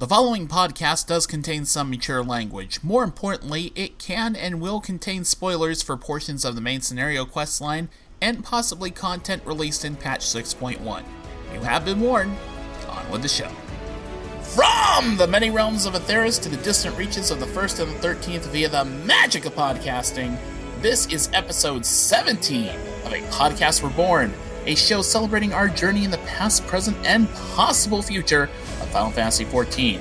The following podcast does contain some mature language. More importantly, it can and will contain spoilers for portions of the main scenario questline and possibly content released in patch 6.1. You have been warned. On with the show. From the many realms of Atheris to the distant reaches of the 1st and the 13th via the magic of podcasting, this is episode 17 of A Podcast Reborn, a show celebrating our journey in the past, present, and possible future of Final Fantasy XIV.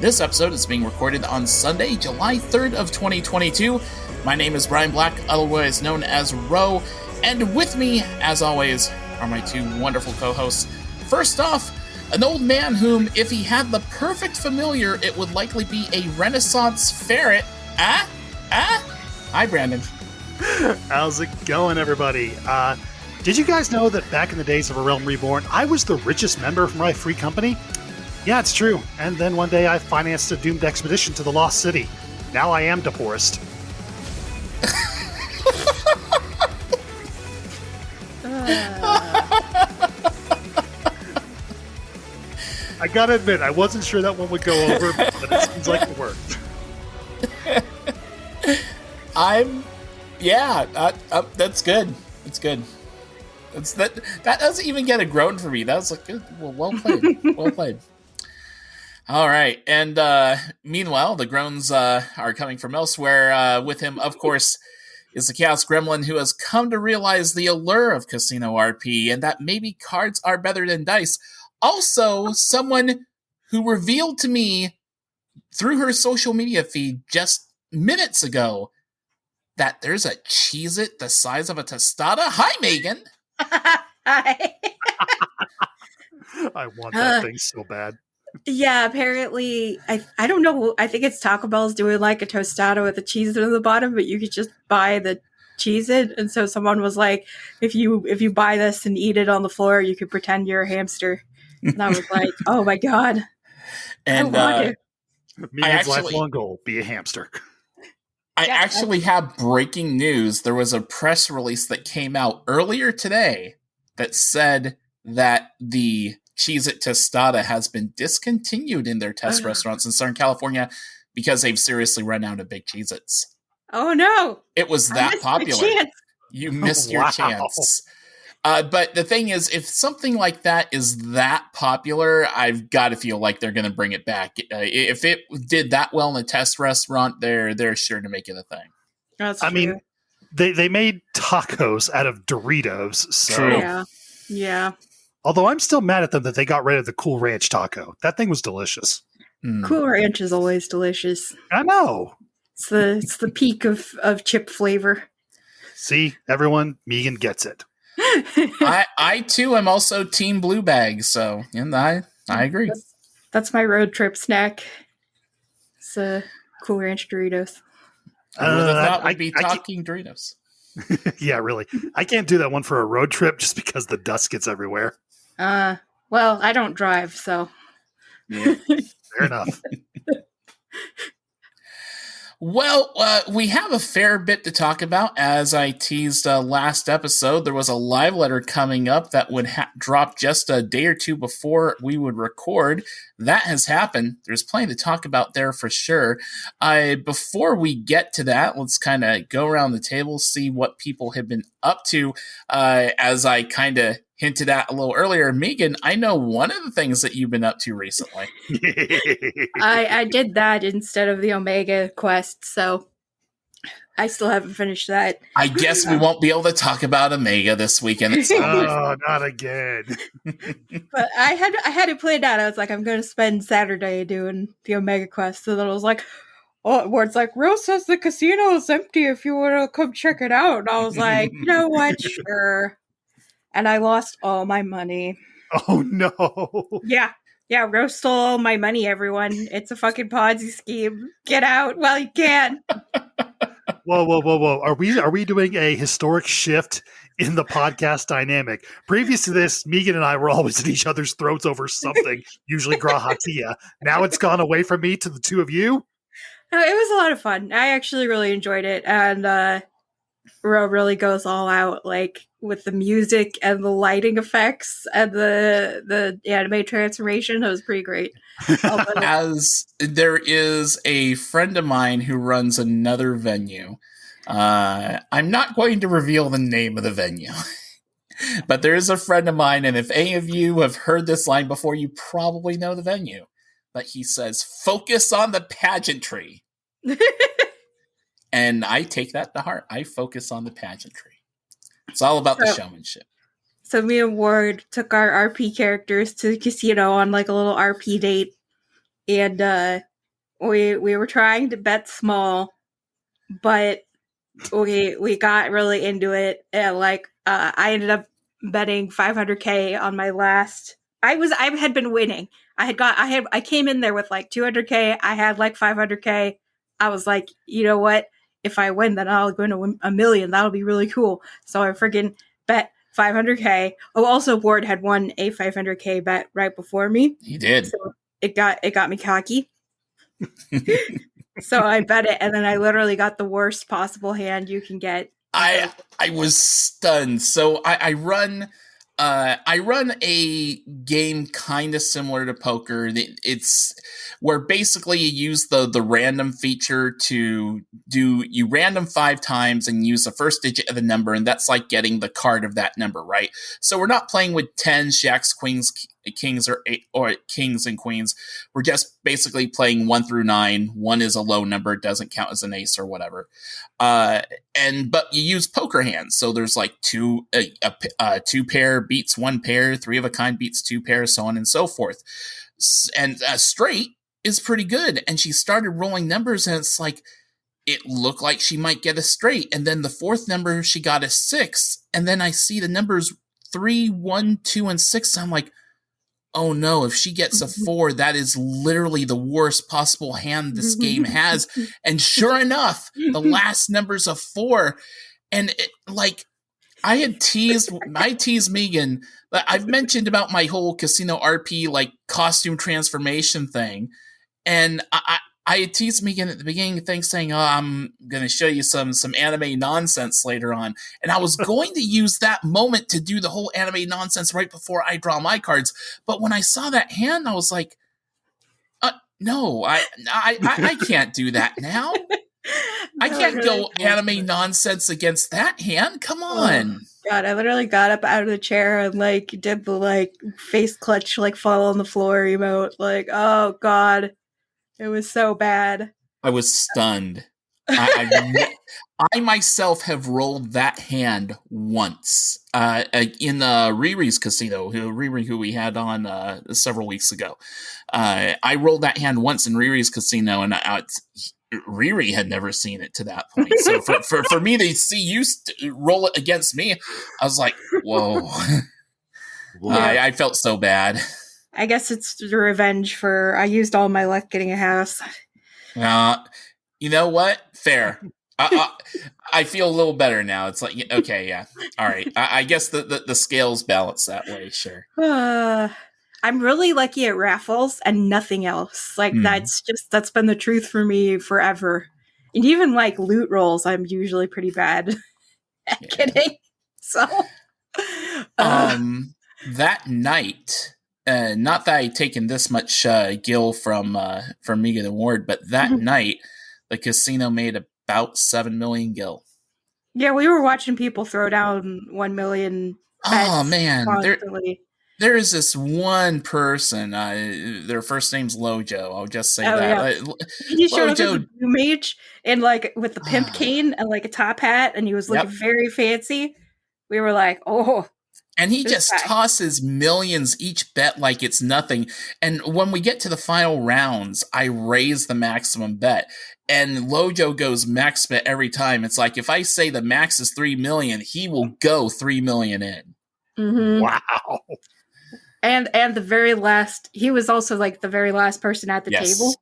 This episode is being recorded on Sunday, July 3rd of 2022. My name is Brian Black, otherwise known as Ro, and with me, as always, are my two wonderful co-hosts. First off, an old man whom, if he had the perfect familiar, it would likely be a Renaissance ferret. Hi, Brandon. How's it going, everybody? Did you guys know that back in the days of A Realm Reborn, I was the richest member of my free company? Yeah, it's true. And then one day I financed a doomed expedition to the Lost City. Now I am the poorest. I gotta admit, I wasn't sure that one would go over, but it seems like it worked. That's good. It's good. That doesn't even get a groan for me. That was like, good. Well played. Well played. All right. And meanwhile, the groans are coming from elsewhere. With him, of course, is the Chaos Gremlin who has come to realize the allure of Casino RP and that maybe cards are better than dice. Also, someone who revealed to me through her social media feed just minutes ago that there's a Cheez-It the size of a tostada. Hi, Meagan. Hi. I want that thing so bad. Yeah, apparently, I don't know. I think it's Taco Bell's doing like a tostada with a cheese in the bottom, but you could just buy the Cheez-It. And so someone was like, if you buy this and eat it on the floor, you could pretend you're a hamster. And I was like, oh my god. And I want it. Meagan's lifelong goal, be a hamster. I actually have breaking news. There was a press release that came out earlier today that said that the Cheez-It tostada has been discontinued in their test restaurants in Southern California because they've seriously run out of big Cheez-Its. Oh no! It was that popular. You missed your chance. But the thing is, if something like that is that popular, I've got to feel like they're going to bring it back. If it did that well in a test restaurant, they're sure to make it a thing. That's true. I mean, they made tacos out of Doritos. So. True. Yeah. Although I'm still mad at them that they got rid of the Cool Ranch taco. That thing was delicious. Cool Ranch is always delicious. I know. It's the peak of chip flavor. See, everyone, Meagan gets it. I too am also Team Blue Bag, so and I agree. That's my road trip snack. It's Cool Ranch Doritos. I would have thought we'd be talking Doritos. Yeah, really. I can't do that one for a road trip just because the dust gets everywhere. Well, I don't drive, so. Yeah, fair enough. Well, we have a fair bit to talk about. As I teased last episode, there was a live letter coming up that would drop just a day or two before we would record. That has happened. There's plenty to talk about there for sure. Before we get to that, let's kind of go around the table, see what people have been up to. As I kind of hinted at a little earlier, Meagan, I know one of the things that you've been up to recently. I did that instead of the Omega quest, so I still haven't finished that. I guess we won't be able to talk about Omega this weekend. Oh, not again. But I had it planned out. I was like, I'm going to spend Saturday doing the Omega quest, and then I was like, oh, where it's like, Rose says the casino is empty if you want to come check it out. And I was like, you know what, sure. And I lost all my money. Oh, no. Yeah, Rose stole all my money, everyone. It's a fucking Ponzi scheme. Get out while you can. Whoa. Are we doing a historic shift in the podcast dynamic? Previous to this, Meagan and I were always at each other's throats over something, usually grahatia. Now it's gone away from me to the two of you? No, it was a lot of fun. I actually really enjoyed it. And Ro really goes all out, like with the music and the lighting effects and the anime transformation. It was pretty great. As there is a friend of mine who runs another venue. I'm not going to reveal the name of the venue. But there is a friend of mine, and if any of you have heard this line before, you probably know the venue. But he says, focus on the pageantry. And I take that to heart. I focus on the pageantry. It's all about the showmanship. So me and Ward took our RP characters to the casino on like a little RP date. And we were trying to bet small, but we got really into it. And like I ended up betting 500K on my last. I had been winning. I came in there with like 200K. I had like 500K. I was like, you know what? If I win, then I'll go to win $1 million. That'll be really cool. So I friggin' bet 500K. Oh, also Ward had won a 500K bet right before me. He did. So it got me cocky. So I bet it, and then I literally got the worst possible hand you can get. I was stunned. So I run a game kind of similar to poker. It's where basically you use the random feature to you random 5 times and use the first digit of the number, and that's like getting the card of that number, right? So we're not playing with 10s, jacks, queens, kings, or kings and queens. We're just basically playing 1 through 9. 1 is a low number, it doesn't count as an ace or whatever. But you use poker hands. So there's like two pair beats 1 pair, 3 of a kind beats 2 pairs, so on and so forth. And straight is pretty good. And she started rolling numbers, and it's like, it looked like she might get a straight. And then the 4th number, she got a 6. And then I see the numbers 3, 1, 2, and 6. I'm like, oh no, if she gets a 4, that is literally the worst possible hand this game has. And sure enough, the last number's a 4. And I teased Meagan. I've mentioned about my whole casino RP, like costume transformation thing. And I had teased Meagan at the beginning of things saying, oh, I'm going to show you some anime nonsense later on. And I was going to use that moment to do the whole anime nonsense right before I draw my cards. But when I saw that hand, I was like, no, I can't do that now. I can't go anime nonsense against that hand. Come on. Oh, God, I literally got up out of the chair and like did the face clutch, fall on the floor emote. Like, oh God. It was so bad. I was stunned. I myself have rolled that hand once in Riri's casino, Riri, who we had on several weeks ago. I rolled that hand once in Riri's casino, and Riri had never seen it to that point. So for me to see you roll it against me, I was like, whoa. I felt so bad. I guess it's the revenge for I used all my luck getting a house. You know what? Fair. I feel a little better now. It's like, okay, yeah. All right. I guess the scales balance that way, sure. I'm really lucky at raffles and nothing else. That's been the truth for me forever. And even loot rolls, I'm usually pretty bad at getting. So that night, not that I'd taken this much gill from Meagan and Ward, but that night the casino made about 7 million gill. Yeah, we were watching people throw down 1 million. Oh man, there is this one person. Their first name's Lojo. I'll just say that. Yeah. He showed up as a blue mage and with the pimp cane and a top hat, and he was looking very fancy. We were like, oh. And he just tosses millions each bet like it's nothing. And when we get to the final rounds, I raise the maximum bet. And Lojo goes max bet every time. It's like, if I say the max is 3 million, he will go 3 million in. Mm-hmm. Wow. And the very last, he was also the very last person at the table.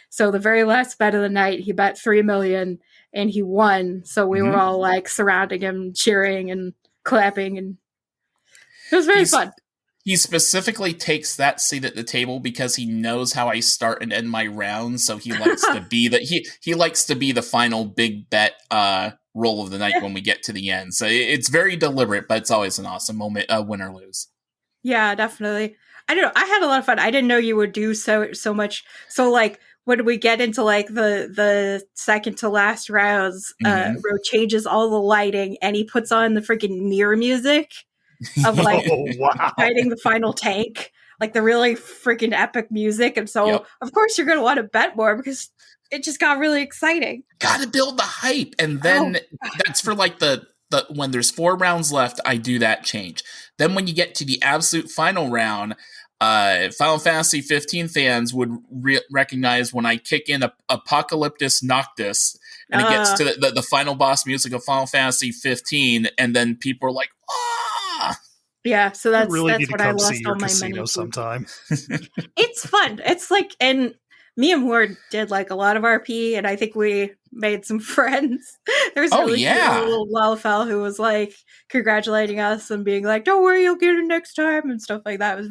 So the very last bet of the night, he bet 3 million and he won. So we were all surrounding him, cheering and clapping, and it was very fun. He specifically takes that seat at the table because he knows how I start and end my rounds. So he likes to be he likes to be the final big bet roll of the night when we get to the end. So it's very deliberate, but it's always an awesome moment, win or lose. Yeah, definitely. I don't know. I had a lot of fun. I didn't know you would do so much. So like when we get into like the second to last rounds, Ro changes all the lighting and he puts on the freaking mirror music of like fighting the final tank, like the really freaking epic music. And so of course you're gonna want to bet more because it just got really exciting. Gotta build the hype, and then that's for like the when there's 4 rounds left, I do that change. Then when you get to the absolute final round, Final Fantasy 15 fans would recognize when I kick in Apocalyptus Noctis, and it gets to the final boss music of Final Fantasy 15, and then people are like, ah! Yeah, so that's really what I lost all my money sometime. It's fun. It's like, and me and Ward did like a lot of RP, and I think we made some friends. There's a really cute little Lalafell who was like congratulating us and being like, "Don't worry, you'll get it next time," and stuff like that. It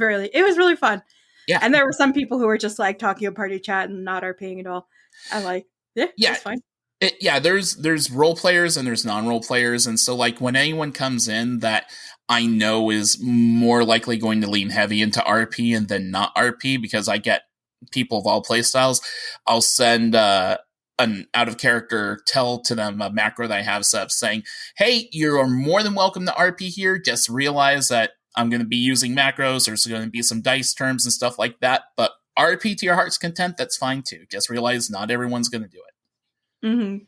was really fun. Yeah, and there were some people who were just like talking a party chat and not RPing at all. I'm like, it's fine. There's role players and there's non-role players, and so like when anyone comes in that I know is more likely going to lean heavy into RP and then not RP, because I get people of all playstyles, I'll send an out-of-character tell to them a macro that I have set up saying, hey, you're more than welcome to RP here, just realize that I'm going to be using macros, there's going to be some dice terms and stuff like that, but RP to your heart's content, that's fine too. Just realize not everyone's going to do it. Mm-hmm.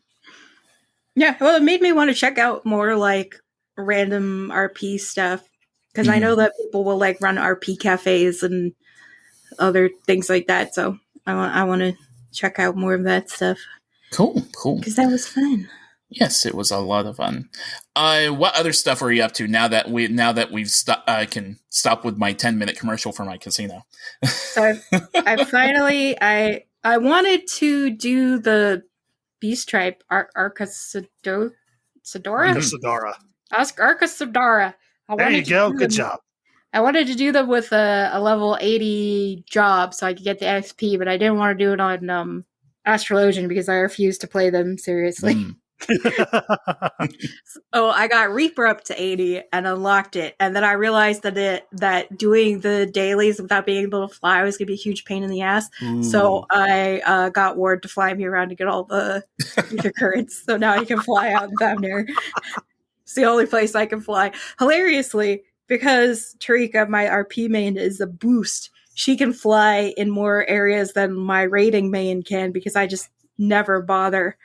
Yeah, well, it made me want to check out more like random RP stuff, because I know that people will like run RP cafes and other things like that, so I want to check out more of that stuff. Cool because that was fun. Yes, it was a lot of fun. What other stuff are you up to now that we've can stop with my 10-minute commercial for my casino? So I finally I wanted to do the Beast Tribe Arcasadora. There you go. Good job. I wanted to do them with a level 80 job so I could get the XP, but I didn't want to do it on Astrologian because I refused to play them seriously. So I got Reaper up to 80 and unlocked it, and then I realized that doing the dailies without being able to fly was going to be a huge pain in the ass. So I got Ward to fly me around to get all the currents, so now I can fly out down there. It's the only place I can fly. Hilariously, because Tarika, my RP main, is a boost, she can fly in more areas than my raiding main can, because I just never bother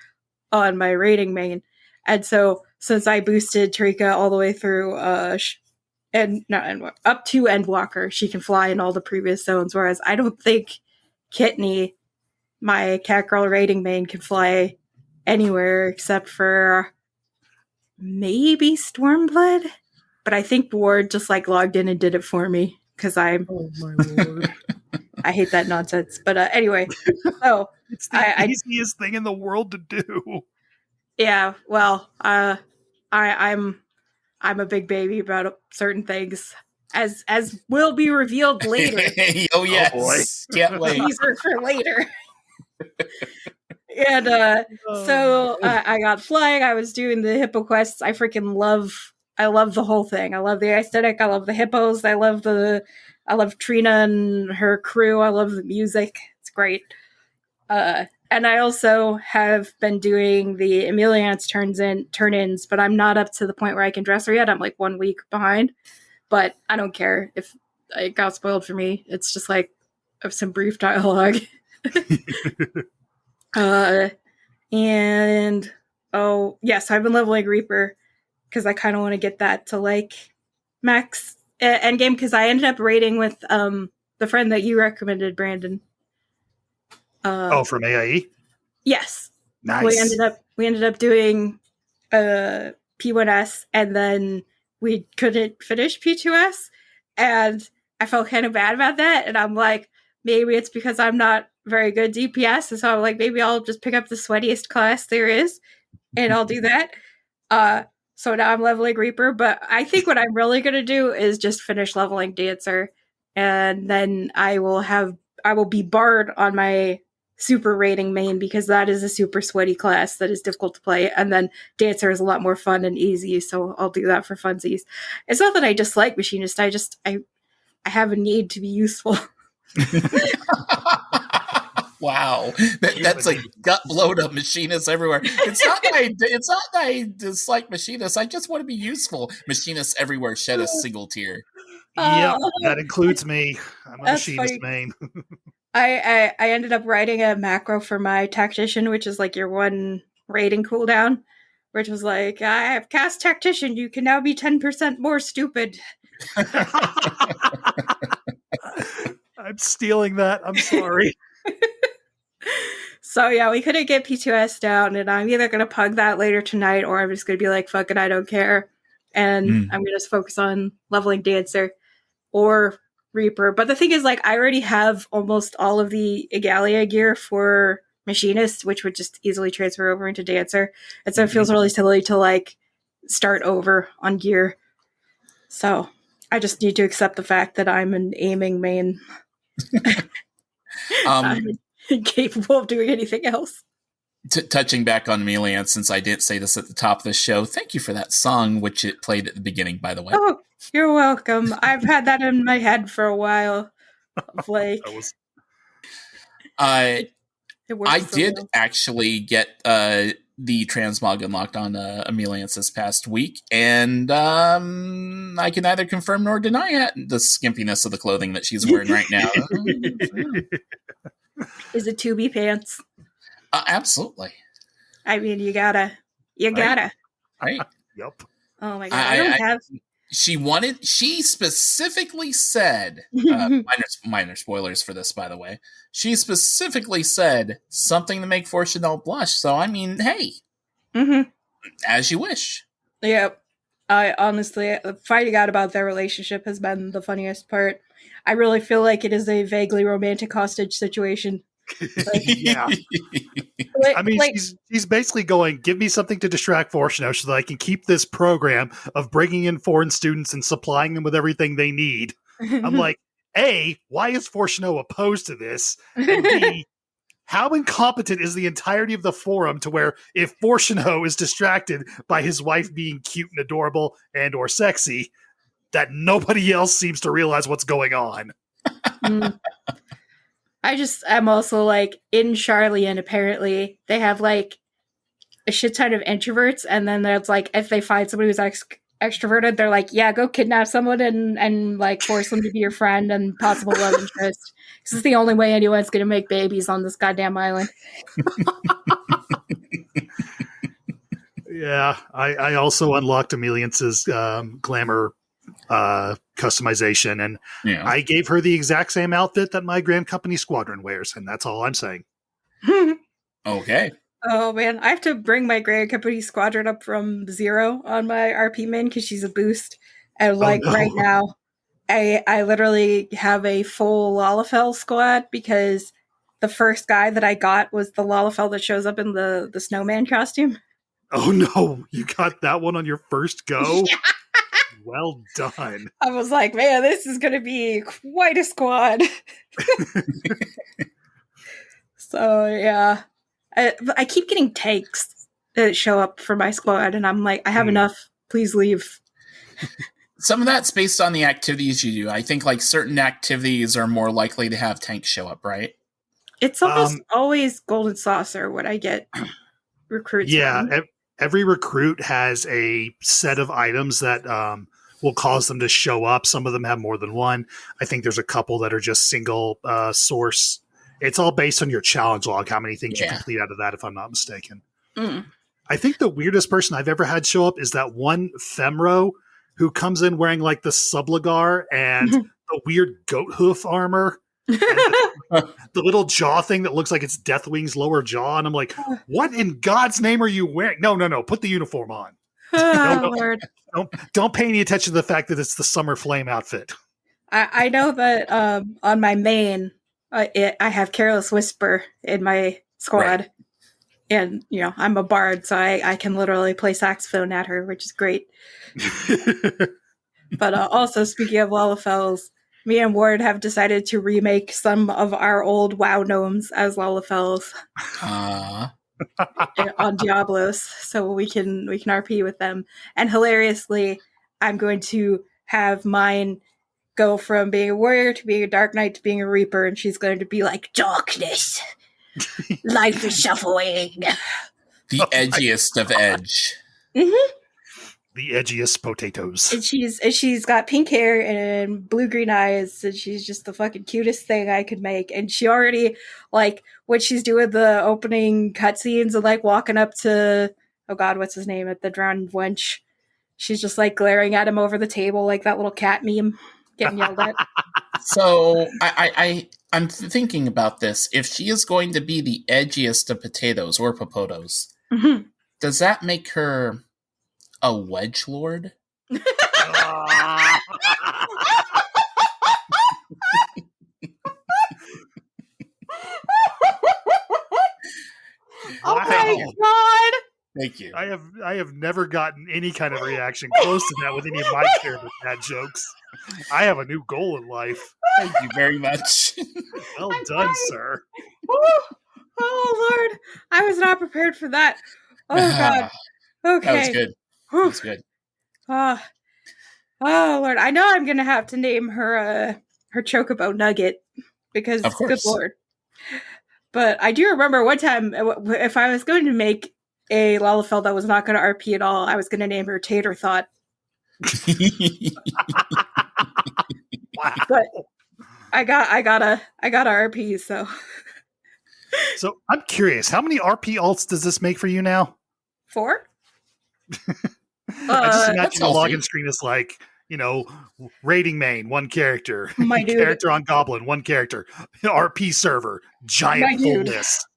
on my raiding main. And so since I boosted Tarika all the way through up to Endwalker, she can fly in all the previous zones, whereas I don't think Kitney, my Catgirl raiding main, can fly anywhere except for maybe Stormblood. But I think Ward just like logged in and did it for me because I'm. Oh my lord! I hate that nonsense. But anyway, so it's the easiest thing in the world to do. Yeah, well, I'm a big baby about certain things, as will be revealed later. Oh yes, can't wait. Teaser for later. And so I got flying. I was doing the hippo quests. I freaking love. I love the whole thing. I love the aesthetic. I love the hippos. I love Trina and her crew. I love the music. It's great. And I also have been doing the Emiliance turn-ins, but I'm not up to the point where I can dress her yet. I'm like 1 week behind, but I don't care if it got spoiled for me. It's just like some brief dialogue. And yes, I've been leveling Reaper because I kind of want to get that to like max endgame, because I ended up raiding with the friend that you recommended, Brandon. From AIE? Yes. Nice. We ended up doing P1S, and then we couldn't finish P2S, and I felt kind of bad about that, and I'm like, maybe it's because I'm not very good DPS, and so I'm like, maybe I'll just pick up the sweatiest class there is, and I'll do that. So now I'm leveling Reaper, but I think what I'm really going to do is just finish leveling Dancer, and then I will be barred on my super rating main because that is a super sweaty class that is difficult to play. And then Dancer is a lot more fun and easy, so I'll do that for funsies. It's not that I dislike Machinist, I have a need to be useful. Wow, that's a gut blow to Machinists everywhere. It's not that I dislike Machinists. I just want to be useful. Machinists everywhere shed a single tear. Yep, that includes me. I'm a Machinist funny. main. I ended up writing a macro for my Tactician, which is like your one rating cooldown, which was like, I have cast Tactician, you can now be 10% more stupid. I'm stealing that. I'm sorry. So yeah, we couldn't get P2S down, and I'm either going to pug that later tonight, or I'm just going to be like, fuck it, I don't care. And I'm going to just focus on leveling Dancer or Reaper. But the thing is, like, I already have almost all of the Igalia gear for Machinist, which would just easily transfer over into Dancer. And so it feels really silly to, like, start over on gear. So I just need to accept the fact that I'm an aiming main. I'm incapable of doing anything else. Touching back on Melian, since I didn't say this at the top of the show, thank you for that song, which it played at the beginning, by the way. Oh, you're welcome. I've had that in my head for a while. Like, I did actually get the transmog unlocked on Ameliance this past week, and I can neither confirm nor deny the skimpiness of the clothing that she's wearing right now. Is it 2B pants? Absolutely. I mean, you gotta. Right. Yep. Oh my god, I don't have. She specifically said, minor spoilers for this, by the way. She specifically said something to make Chanel blush. So, I mean, hey, as you wish. Yep. I honestly, finding out about their relationship has been the funniest part. I really feel like it is a vaguely romantic hostage situation. Like, yeah. I mean, she's basically going, give me something to distract Fortuno so that I can keep this program of bringing in foreign students and supplying them with everything they need. I'm like, A, why is Fortuno opposed to this? And B, how incompetent is the entirety of the forum to where if Fortuno is distracted by his wife being cute and adorable and or sexy, that nobody else seems to realize what's going on? I'm also like in Charlie, and apparently they have like a shit ton of introverts, and then there's like if they find somebody who's extroverted, they're like, yeah, go kidnap someone and like force them to be your friend and possible love interest. This is the only way anyone's gonna make babies on this goddamn island. Yeah, I also unlocked Ameliance's glamour customization, and I gave her the exact same outfit that my Grand Company Squadron wears, and that's all I'm saying. Okay. Oh man, I have to bring my Grand Company Squadron up from 0 on my RP main because she's a boost. And like right now, I literally have a full Lalafell squad because the first guy that I got was the Lalafell that shows up in the snowman costume. Oh no, you got that one on your first go? Yeah. Well done. I was like, man, this is going to be quite a squad. So, yeah. I keep getting tanks that show up for my squad, and I'm like, I have enough. Please leave. Some of that's based on the activities you do. I think like certain activities are more likely to have tanks show up, right? It's almost always Golden Saucer when I get recruits. Yeah, every recruit has a set of items that will cause them to show up. Some of them have more than one. I think there's a couple that are just single source. It's all based on your challenge log, how many things you complete out of that, if I'm not mistaken. I think the weirdest person I've ever had show up is that one Femro who comes in wearing like the Sublagar and the weird goat hoof armor. The little jaw thing that looks like it's Deathwing's lower jaw, and I'm like, what in God's name are you wearing? No, put the uniform on. Don't pay any attention to the fact that it's the Summer Flame outfit. I know that on my main, I have Careless Whisper in my squad, right. And I'm a bard, so I can literally play saxophone at her, which is great. But also, speaking of Lalafells, Me and Ward have decided to remake some of our old WoW gnomes as Lalafels on Diablos, so we can RP with them. And hilariously, I'm going to have mine go from being a warrior to being a dark knight to being a reaper, and she's going to be like, darkness, life is suffering. The edgiest of edge. Mm-hmm. The edgiest potatoes. And she's got pink hair and blue-green eyes, and she's just the fucking cutest thing I could make. And she already, like, when she's doing the opening cutscenes and, like, walking up to, oh god, what's his name, at the drowned wench, she's just, like, glaring at him over the table like that little cat meme, getting yelled at. So, I'm thinking about this. If she is going to be the edgiest of potatoes, or popotos, does that make her a wedge lord? Oh my god! Thank you. I have never gotten any kind of reaction close to that with any of my terrible bad jokes. I have a new goal in life. Thank you very much. Well done, sir. Oh Lord, I was not prepared for that. Oh god. Okay. That was good. That was good. Oh Lord, I know I'm gonna have to name her Chocobo Nugget because good Lord. But I do remember one time, if I was going to make a Lalafell that was not going to RP at all, I was going to name her Tater Thought. Wow. But I got a RP, so. So I'm curious, how many RP alts does this make for you now? 4? I just imagine the login screen is like, rating main, 1 character, character on Goblin, 1 character, RP server, giant full list.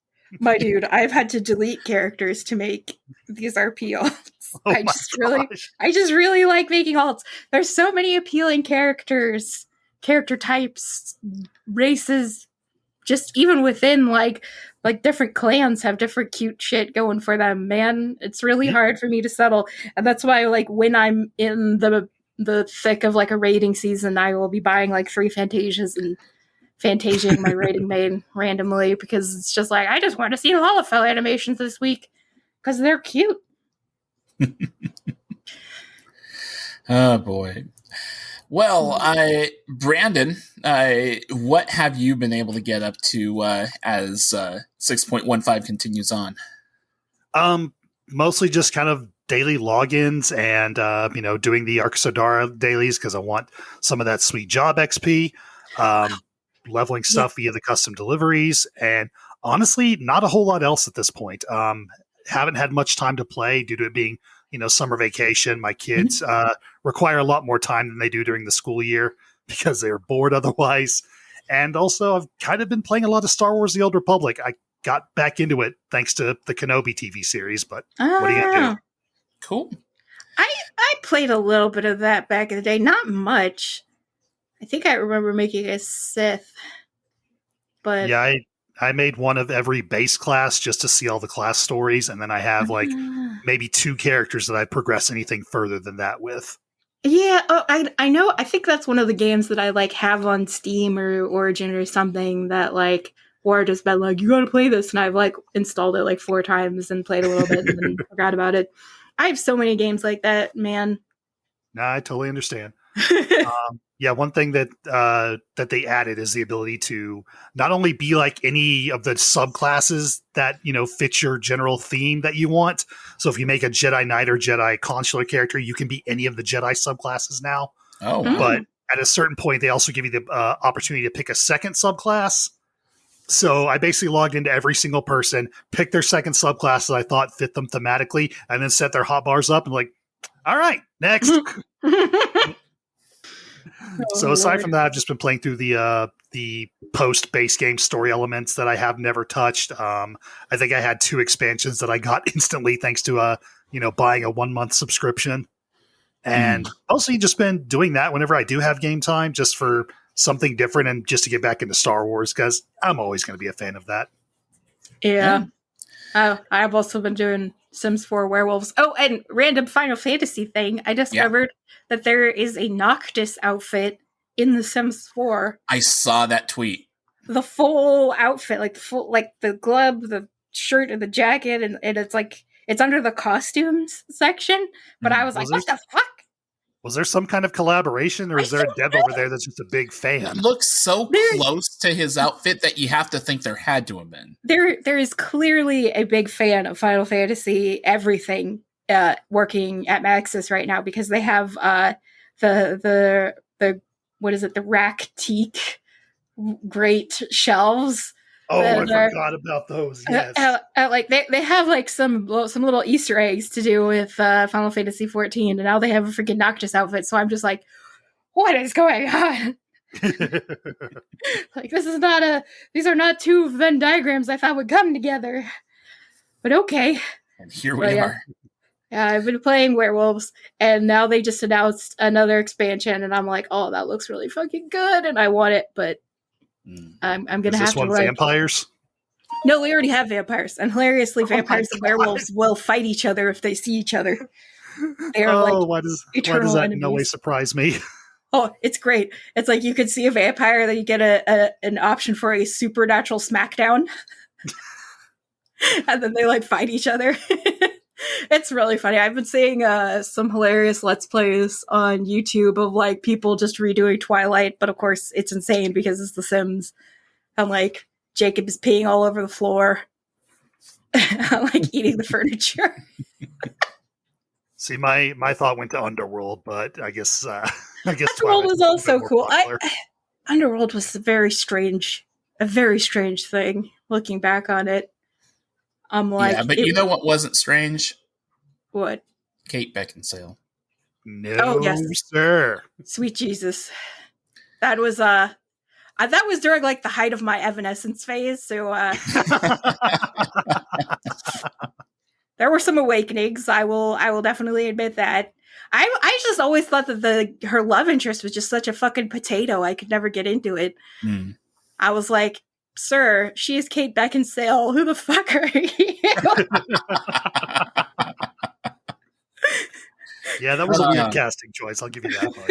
My dude, I've had to delete characters to make these RP alts. I just really like making alts. There's so many appealing characters, character types, races, just even within like different clans have different cute shit going for them, man. It's really hard for me to settle. And that's why, like, when I'm in the thick of like a raiding season, I will be buying like 3 Fantasias and Fantasiaing my raiding main randomly, because it's just like, I just want to see Lalafell animations this week because they're cute. Oh boy. Well, Brandon, what have you been able to get up to as 6.15 continues on? Mostly just kind of daily logins and doing the Arcosodara dailies because I want some of that sweet job XP. Leveling stuff via the custom deliveries, and honestly, not a whole lot else at this point. Haven't had much time to play due to it being, summer vacation. My kids require a lot more time than they do during the school year because they're bored otherwise. And also, I've kind of been playing a lot of Star Wars: The Old Republic. I got back into it thanks to the Kenobi TV series, but what are you gonna do? Cool. I played a little bit of that back in the day, not much. I think I remember making a Sith, but yeah, I made one of every base class just to see all the class stories, and then I have like maybe 2 characters that I progress anything further than that with. Yeah, I know. I think that's one of the games that I like have on Steam or Origin or something that like Ward has been like, you got to play this, and I've like installed it like 4 times and played a little bit and then forgot about it. I have so many games like that, man. Nah, I totally understand. Yeah, one thing that they added is the ability to not only be like any of the subclasses that fit your general theme that you want. So if you make a Jedi Knight or Jedi Consular character, you can be any of the Jedi subclasses now. Oh, but at a certain point, they also give you the opportunity to pick a second subclass. So I basically logged into every single person, picked their second subclass that I thought fit them thematically, and then set their hotbars up and like, all right, next. So aside from that, I've just been playing through the post-base game story elements that I have never touched. I think I had 2 expansions that I got instantly thanks to buying a 1-month subscription. And mostly just been doing that whenever I do have game time, just for something different and just to get back into Star Wars, because I'm always going to be a fan of that. Yeah. I've also been doing Sims 4 Werewolves. Oh, and random Final Fantasy thing. I discovered that there is a Noctis outfit in The Sims 4. I saw that tweet. The full outfit, like the glove, the shirt, and the jacket, and it's like it's under the costumes section. But I was like, what the fuck? Was there some kind of collaboration, or is there a dev over there that's just a big fan? It looks so close to his outfit that you have to think there had to have been. There is clearly a big fan of Final Fantasy everything working at Maxis right now, because they have the what is it, the rack teak great shelves. Oh, I forgot about those. Yes, like they have like some little Easter eggs to do with Final Fantasy 14, and now they have a freaking Noctis outfit. So I'm just like, what is going on? Like, these are not two Venn diagrams I thought would come together. But okay. And here we are. Yeah, I've been playing Werewolves, and now they just announced another expansion, and I'm like, oh, that looks really fucking good, and I want it, but I'm gonna have to. Is this one vampires? No, we already have vampires, and hilariously, vampires and werewolves will fight each other if they see each other. They are why does that in no way surprise me? Oh, it's great. It's like you could see a vampire, then you get an option for a supernatural smackdown, and then they like fight each other. It's really funny. I've been seeing some hilarious Let's Plays on YouTube of like people just redoing Twilight, but of course it's insane because it's The Sims. And like Jacob is peeing all over the floor, like eating the furniture. See, my thought went to Underworld, but I guess Underworld was also cool. Underworld was a very strange thing. Looking back on it, I'm like, yeah, but you know what wasn't strange? What? Kate Beckinsale. No, yes, sir. Sweet Jesus, that was during like the height of my Evanescence phase. So there were some awakenings. I will definitely admit that. I just always thought that her love interest was just such a fucking potato. I could never get into it. I was like, sir, she is Kate Beckinsale. Who the fuck are you? Yeah, that was a weird casting choice. I'll give you that much.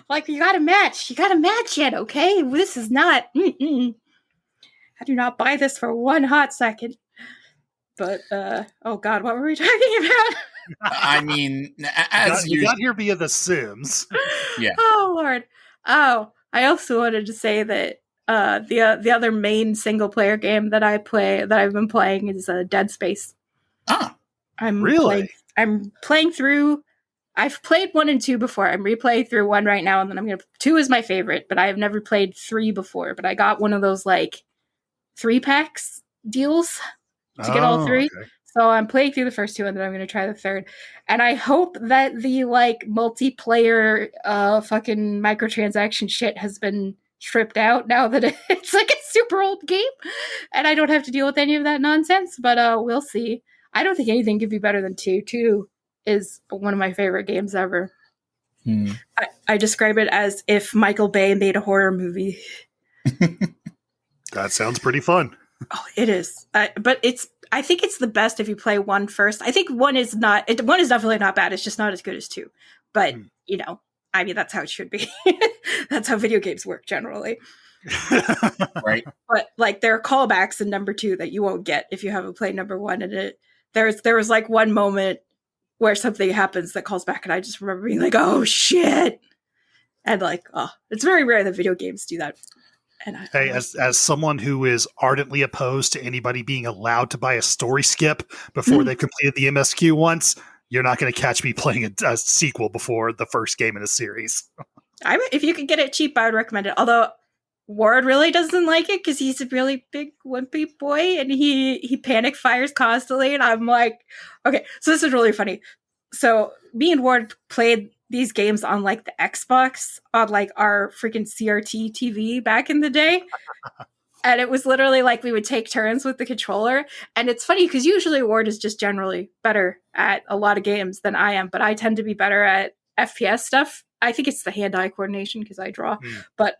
Like, you got to match it, okay? This is not. I do not buy this for one hot second. But oh god, what were we talking about? I mean, you got here via The Sims. Yeah. Oh lord. Oh, I also wanted to say that the other main single player game that I've been playing is Dead Space. Ah, really? I'm playing through. I've played 1 and 2 before. I'm replaying through 1 right now, and then 2 is my favorite, but I have never played 3 before. But I got one of those like 3-packs deals to get all 3. Okay. So I'm playing through the first 2, and then I'm going to try the third. And I hope that the like multiplayer fucking microtransaction shit has been stripped out now that it's like a super old game, and I don't have to deal with any of that nonsense. But we'll see. I don't think anything could be better than 2. 2 is one of my favorite games ever. I describe it as if Michael Bay made a horror movie. That sounds pretty fun. Oh, it is. But I think it's the best if you play 1 first. I think 1 is not. 1 is definitely not bad. It's just not as good as 2. But you know, I mean, that's how it should be. That's how video games work generally. Right. But like, there are callbacks in number 2 that you won't get if you haven't played number 1. And there was like one moment where something happens that calls back, and I just remember being like, "Oh shit!" And like, oh, it's very rare that video games do that. And as someone who is ardently opposed to anybody being allowed to buy a story skip before they've completed the MSQ once, you're not going to catch me playing a sequel before the first game in a series. If you could get it cheap, I would recommend it. Although Ward really doesn't like it because he's a really big wimpy boy, and he panic fires constantly. And I'm like, okay, so this is really funny. So me and Ward played these games on like the Xbox on like our freaking CRT TV back in the day. And it was literally like we would take turns with the controller. And it's funny because usually Ward is just generally better at a lot of games than I am, but I tend to be better at FPS stuff. I think it's the hand-eye coordination because I draw. But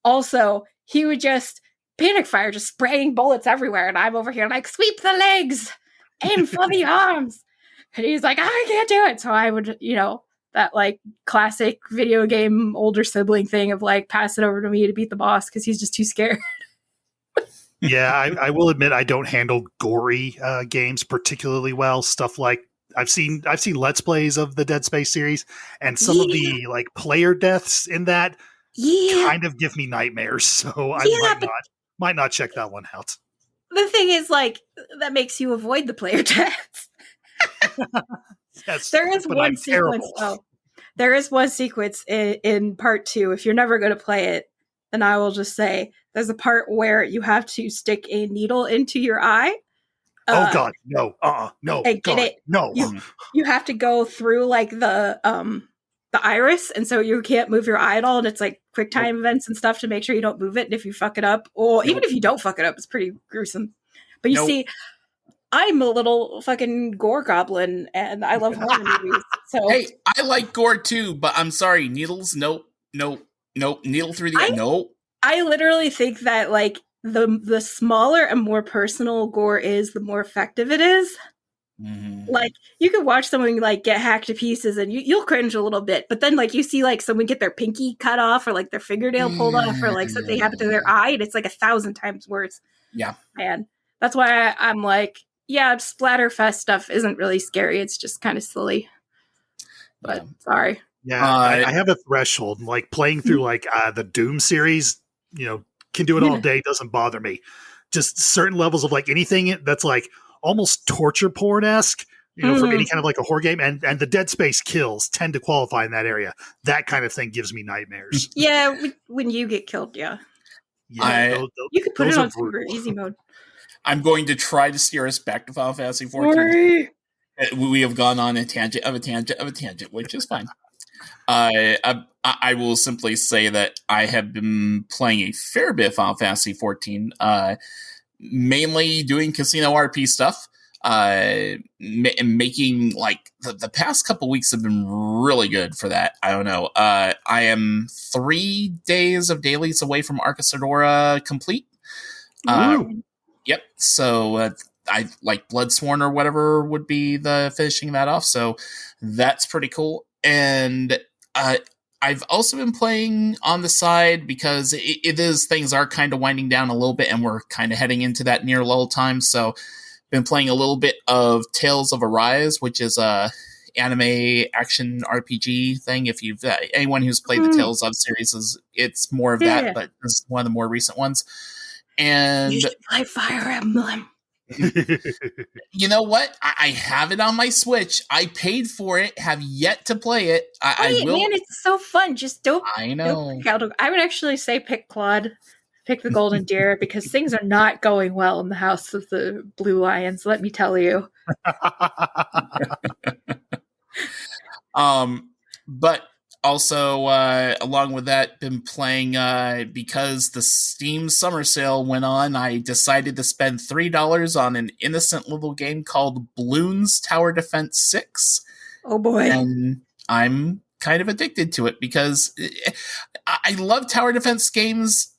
also he would just panic fire, just spraying bullets everywhere. And I'm over here like, sweep the legs, aim for the arms. And he's like, I can't do it. So I would, that like classic video game older sibling thing of like pass it over to me to beat the boss because he's just too scared. Yeah, I will admit I don't handle gory games particularly well. Stuff like I've seen Let's Plays of the Dead Space series, and some of the like player deaths in that kind of give me nightmares. So I might not check that one out. The thing is, like, that makes you avoid the player deaths. Yes, there is one sequence. There is one sequence in part 2. If you're never going to play it, then I will just say there's a part where you have to stick a needle into your eye. Oh God, no! No! I get it. No! You have to go through like the iris, and so you can't move your eye at all. And it's like quick time events and stuff to make sure you don't move it. And if you fuck it up, or even if you don't fuck it up, it's pretty gruesome. But you see, I'm a little fucking gore goblin, and I love horror movies. So hey, I like gore too, but I'm sorry, needles, nope. Needle through the eye, nope. I literally think that like the smaller and more personal gore is, the more effective it is. Mm-hmm. Like you could watch someone like get hacked to pieces, and you'll cringe a little bit, but then like you see like someone get their pinky cut off, or like their fingernail pulled off, or like something happened to their eye, and it's like 1,000 times worse. Yeah, and that's why I'm like, yeah, Splatterfest stuff isn't really scary. It's just kind of silly. But sorry. Yeah, I have a threshold. Like playing through like the Doom series, can do it all day. Doesn't bother me. Just certain levels of like anything that's like almost torture porn-esque, from any kind of like a horror game, and the Dead Space kills tend to qualify in that area. That kind of thing gives me nightmares. Yeah, when you get killed, yeah. You could put it on super easy mode. I'm going to try to steer us back to Final Fantasy 14. We have gone on a tangent, which is fine. I will simply say that I have been playing a fair bit of Final Fantasy 14, mainly doing casino RP stuff, making like the past couple weeks have been really good for that. I don't know. I am 3 days of dailies away from Arcasadora complete. Yep. So I like Bloodsworn or whatever would be the finishing that off. So that's pretty cool. And I've also been playing on the side because things are kind of winding down a little bit, and we're kind of heading into that near lull time. So been playing a little bit of Tales of Arise, which is a anime action RPG thing. If you've anyone who's played the Tales of series, it's more of that, but this is one of the more recent ones. And you should play Fire Emblem. You know what? I have it on my Switch. I paid for it. Have yet to play it. I will. Man, it's so fun. Just don't. I know. I would actually say pick Claude, pick the Golden Deer, because things are not going well in the House of the Blue Lions. Let me tell you. But also, along with that, been playing, because the Steam Summer Sale went on, I decided to spend $3 on an innocent little game called Bloons Tower Defense 6. Oh boy. And I'm kind of addicted to it because I love tower defense games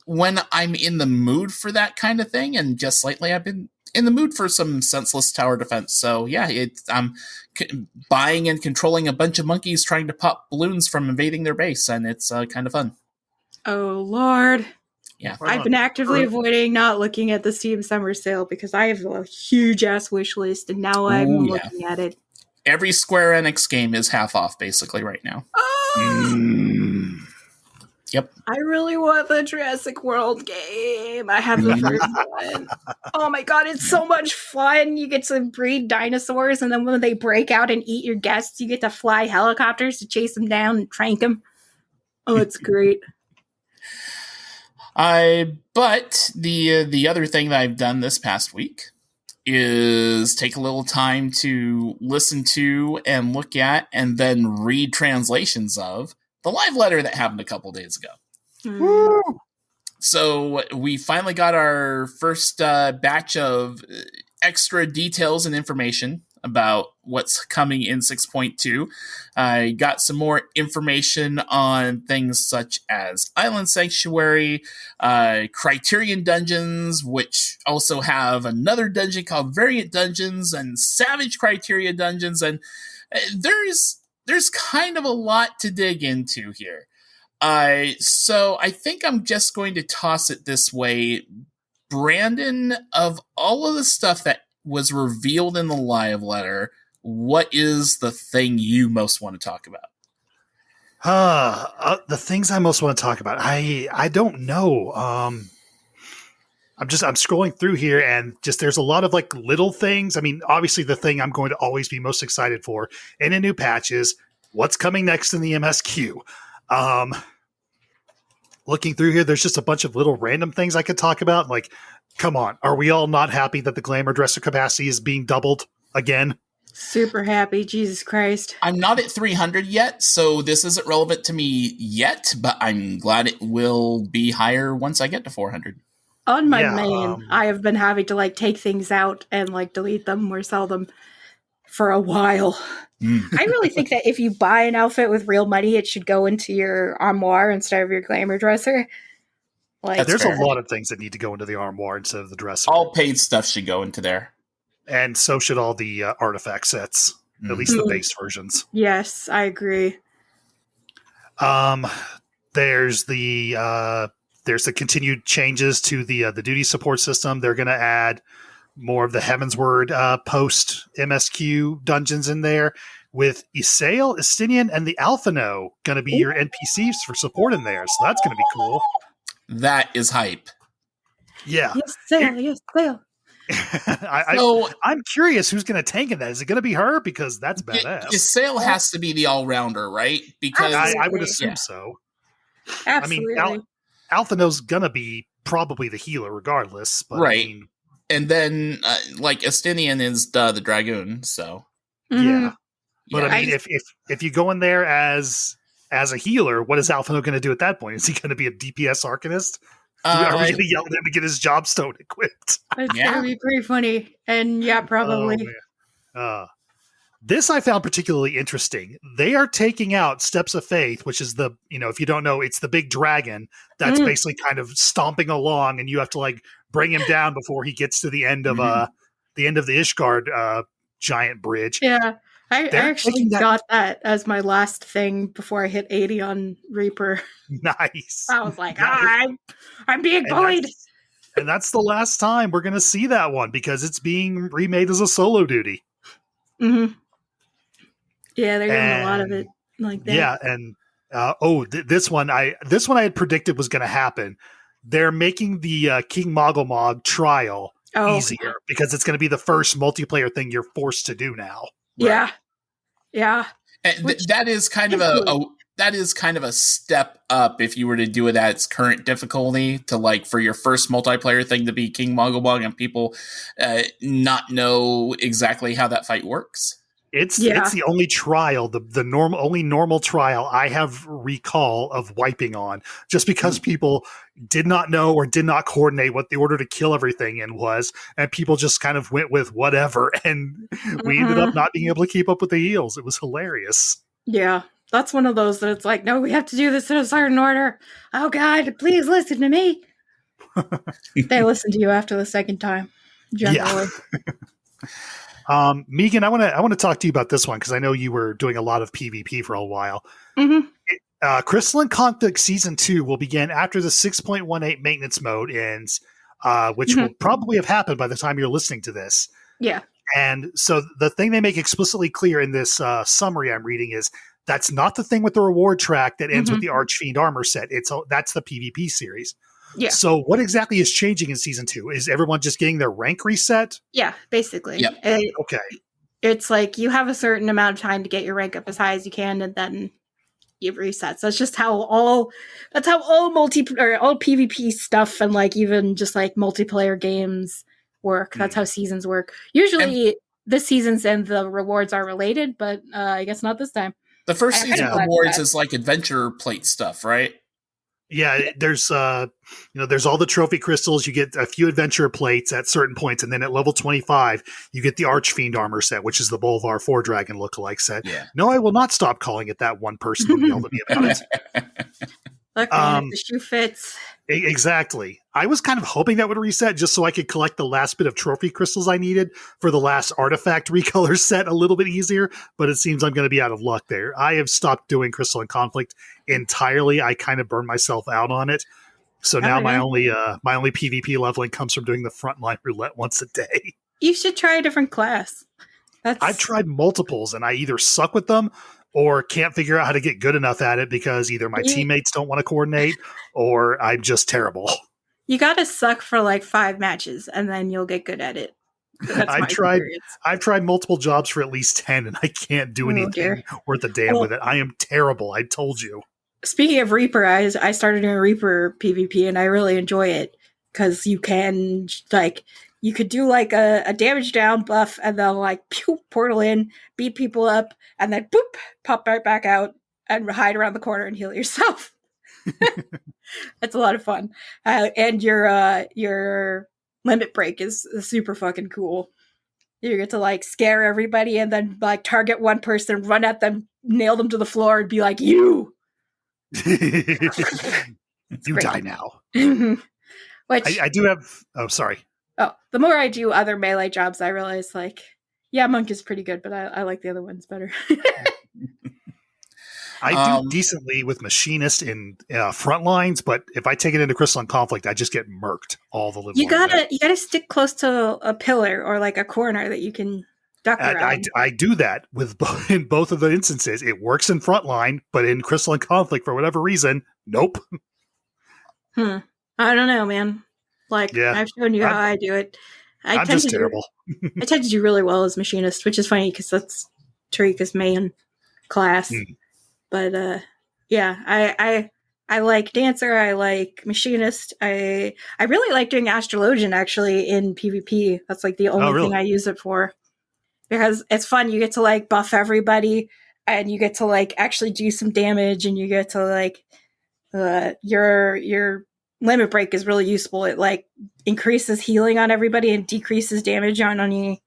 when I'm in the mood for that kind of thing, and just lately I've been in the mood for some senseless tower defense. So yeah, I'm buying and controlling a bunch of monkeys trying to pop balloons from invading their base, and it's kind of fun. Oh Lord. Yeah. I've been actively avoiding not looking at the Steam Summer Sale because I have a huge ass wish list, and now I'm looking at it. Every Square Enix game is half off basically right now. Oh! Yep. I really want the Jurassic World game. I have the first one. Oh my god, it's so much fun. You get to breed dinosaurs, and then when they break out and eat your guests, you get to fly helicopters to chase them down and trank them. Oh, it's great. But the other thing that I've done this past week is take a little time to listen to and look at and then read translations of the live letter that happened a couple days ago. Woo! So we finally got our first batch of extra details and information about what's coming in 6.2. I got some more information on things such as Island Sanctuary, Criterion Dungeons, which also have another dungeon called Variant Dungeons, and Savage Criteria Dungeons, and there's there's kind of a lot to dig into here. So I think I'm just going to toss it this way. Brandon, of all of the stuff that was revealed in the live letter, what is the thing you most want to talk about? The things I most want to talk about. I don't know. I'm scrolling through here and just there's a lot of like little things. I mean, obviously the thing I'm going to always be most excited for in a new patch is what's coming next in the MSQ. Looking through here, there's just a bunch of little random things I could talk about. Like, come on, are we all not happy that the glamour dresser capacity is being doubled again? Super happy, Jesus Christ. I'm not at 300 yet, so this isn't relevant to me yet, but I'm glad it will be higher once I get to 400. On my main, I have been having to like take things out and like delete them or sell them for a while. I really think that if you buy an outfit with real money, it should go into your armoire instead of your glamour dresser. Like, there's a lot of things that need to go into the armoire instead of the dresser. All paid stuff should go into there. And so should all the artifact sets, at least the base versions. Yes, I agree. There's the continued changes to the duty support system. They're going to add more of the Heavensward post MSQ dungeons in there with Isael, Estinian, and the Alphino going to be your NPCs for support in there. So that's going to be cool. That is hype. Yeah. Yes, sail. I'm curious who's going to tank in that. Is it going to be her? Because that's badass. Isael has to be the all-rounder, right? Because I would assume so. Absolutely. I mean, Alphino's going to be probably the healer regardless. But right. I mean, and then, like, Estinian is the Dragoon, so. Yeah. But Yeah. I mean, if you go in there as a healer, what is Alphino going to do at that point? Is he going to be a DPS Arcanist? Are we going to yell at him to get his job stone equipped? It's going to be pretty funny. And yeah, probably. This I found particularly interesting. They are taking out Steps of Faith, which is if you don't know, it's the big dragon that's basically kind of stomping along, and you have to like bring him down before he gets to the end of the Ishgard giant bridge. Yeah, I actually got that as my last thing before I hit 80 on Reaper. Nice. I was like, I'm being bullied. And that's the last time we're going to see that one because it's being remade as a solo duty. Mm-hmm. Yeah, they're doing a lot of it like that. Yeah, and this one I had predicted was going to happen. They're making the King Mogglmog trial easier because it's going to be the first multiplayer thing you're forced to do now. Right? Yeah. And that is kind of a step up if you were to do it at its current difficulty to like for your first multiplayer thing to be King Mogglmog and people not know exactly how that fight works. It's the only trial, the only normal trial I have recall of wiping on, just because people did not know or did not coordinate what the order to kill everything in was, and people just kind of went with whatever, and we ended up not being able to keep up with the heals. It was hilarious. Yeah, that's one of those that it's like, no, we have to do this in a certain order. Oh God, please listen to me. They listen to you after the second time, generally. Yeah. Meagan, I want to talk to you about this one because I know you were doing a lot of PvP for a while. Mm-hmm. Crystalline Conflict Season 2 will begin after the 6.18 maintenance mode ends, which will probably have happened by the time you're listening to this. Yeah. And so the thing they make explicitly clear in this summary I'm reading is that's not the thing with the reward track that ends with the Archfiend armor set. That's the PvP series. Yeah. So what exactly is changing in Season 2? Is everyone just getting their rank reset? Yeah, basically. Yep. Okay. It's like you have a certain amount of time to get your rank up as high as you can, and then you reset. So that's just how all PvP stuff and like even just like multiplayer games work. That's how seasons work. Usually the seasons and the rewards are related, but I guess not this time. The first season rewards is like adventure plate stuff, right? Yeah, there's there's all the trophy crystals. You get a few adventure plates at certain points, and then at level 25, you get the Archfiend armor set, which is the Bolvar 4 Dragon lookalike set. Yeah. No, I will not stop calling it that. One person who yelled at me about it. Look, man, if the shoe fits. Exactly. I was kind of hoping that would reset just so I could collect the last bit of trophy crystals I needed for the last artifact recolor set a little bit easier, but it seems I'm going to be out of luck there. I have stopped doing Crystal and Conflict entirely. I kind of burned myself out on it. So now my only PvP leveling comes from doing the frontline roulette once a day. You should try a different class. I've tried multiples, and I either suck with them or can't figure out how to get good enough at it because either my teammates don't want to coordinate or I'm just terrible. You gotta suck for like 5 matches, and then you'll get good at it. I've tried multiple jobs for at least 10, and I can't do anything worth a damn with it. I am terrible. I told you. Speaking of Reaper, I started doing Reaper PvP, and I really enjoy it because you can you could do like a damage down buff, and then like pew, portal in, beat people up, and then boop, pop right back out and hide around the corner and heal yourself. It's a lot of fun, and your limit break is super fucking cool. You get to like scare everybody and then like target one person, run at them, nail them to the floor, and be like, "You, you die now." Which I do have. Oh, sorry. Oh, the more I do other melee jobs, I realize like, yeah, Monk is pretty good, but I like the other ones better. I do decently with Machinist in front lines, but if I take it into Crystal and Conflict, I just get murked all the live. You gotta stick close to a pillar or like a corner that you can duck around. I do that with in both of the instances. It works in front line, but in Crystal and Conflict, for whatever reason, nope. I don't know, man. Like I've shown you how I do it. I'm just terrible. I tend to do really well as Machinist, which is funny because that's Tarika's main class. But I like Dancer. I like Machinist. I really like doing Astrologian actually in PvP. That's like the only thing I use it for because it's fun. You get to like buff everybody, and you get to like actually do some damage, and you get to like your limit break is really useful. It like increases healing on everybody and decreases damage on any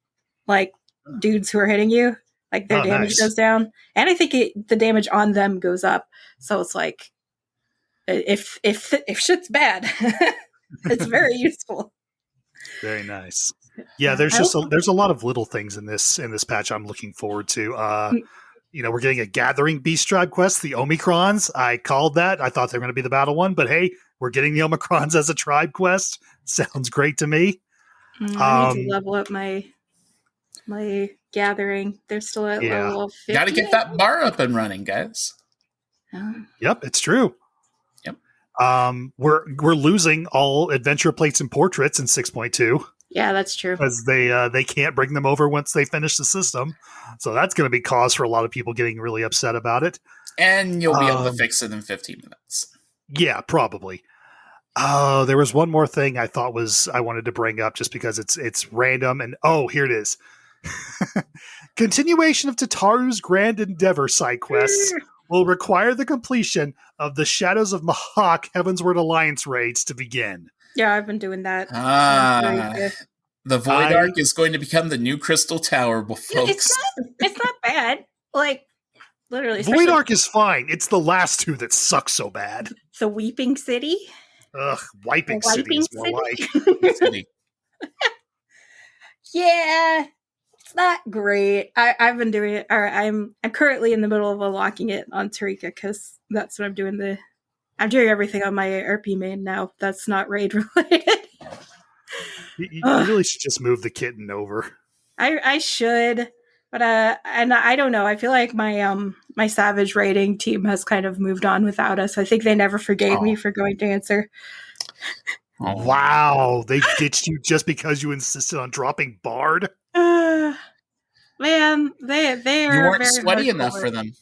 like dudes who are hitting you. Like their damage goes down, and I think the damage on them goes up. So it's like, if shit's bad, it's very useful. Very nice. Yeah, there's a lot of little things in this patch I'm looking forward to. We're getting a Gathering Beast Tribe quest, the Omicrons. I called that. I thought they were going to be the battle one, but hey, we're getting the Omicrons as a tribe quest. Sounds great to me. I need to level up my gathering. They're still at level 50. Got to get that bar up and running, guys. Yep, it's true. Yep. We're losing all adventure plates and portraits in 6.2. Yeah, that's true. Because they can't bring them over once they finish the system. So that's going to be cause for a lot of people getting really upset about it. And you'll be able to fix it in 15 minutes. Yeah, probably. There was one more thing I wanted to bring up just because it's random. And here it is. Continuation of Tataru's Grand Endeavor side quests will require the completion of the Shadows of Mahak Heavensward Alliance raids to begin. Yeah, I've been doing that. The Void Arc is going to become the new Crystal Tower, folks. It's not bad. Like, literally. Void Arc is fine. It's the last two that suck so bad. The Weeping City? Ugh, Wiping City is more like. Yeah. It's not great. I've been doing it. I'm currently in the middle of unlocking it on Tarika because that's what I'm doing. I'm doing everything on my RP main now. That's not raid related. You really should just move the kitten over. I should, but and I don't know. I feel like my Savage raiding team has kind of moved on without us. I think they never forgave me for going Dancer. Oh, wow, they ditched you just because you insisted on dropping Bard. Man, they are. You weren't sweaty enough for them.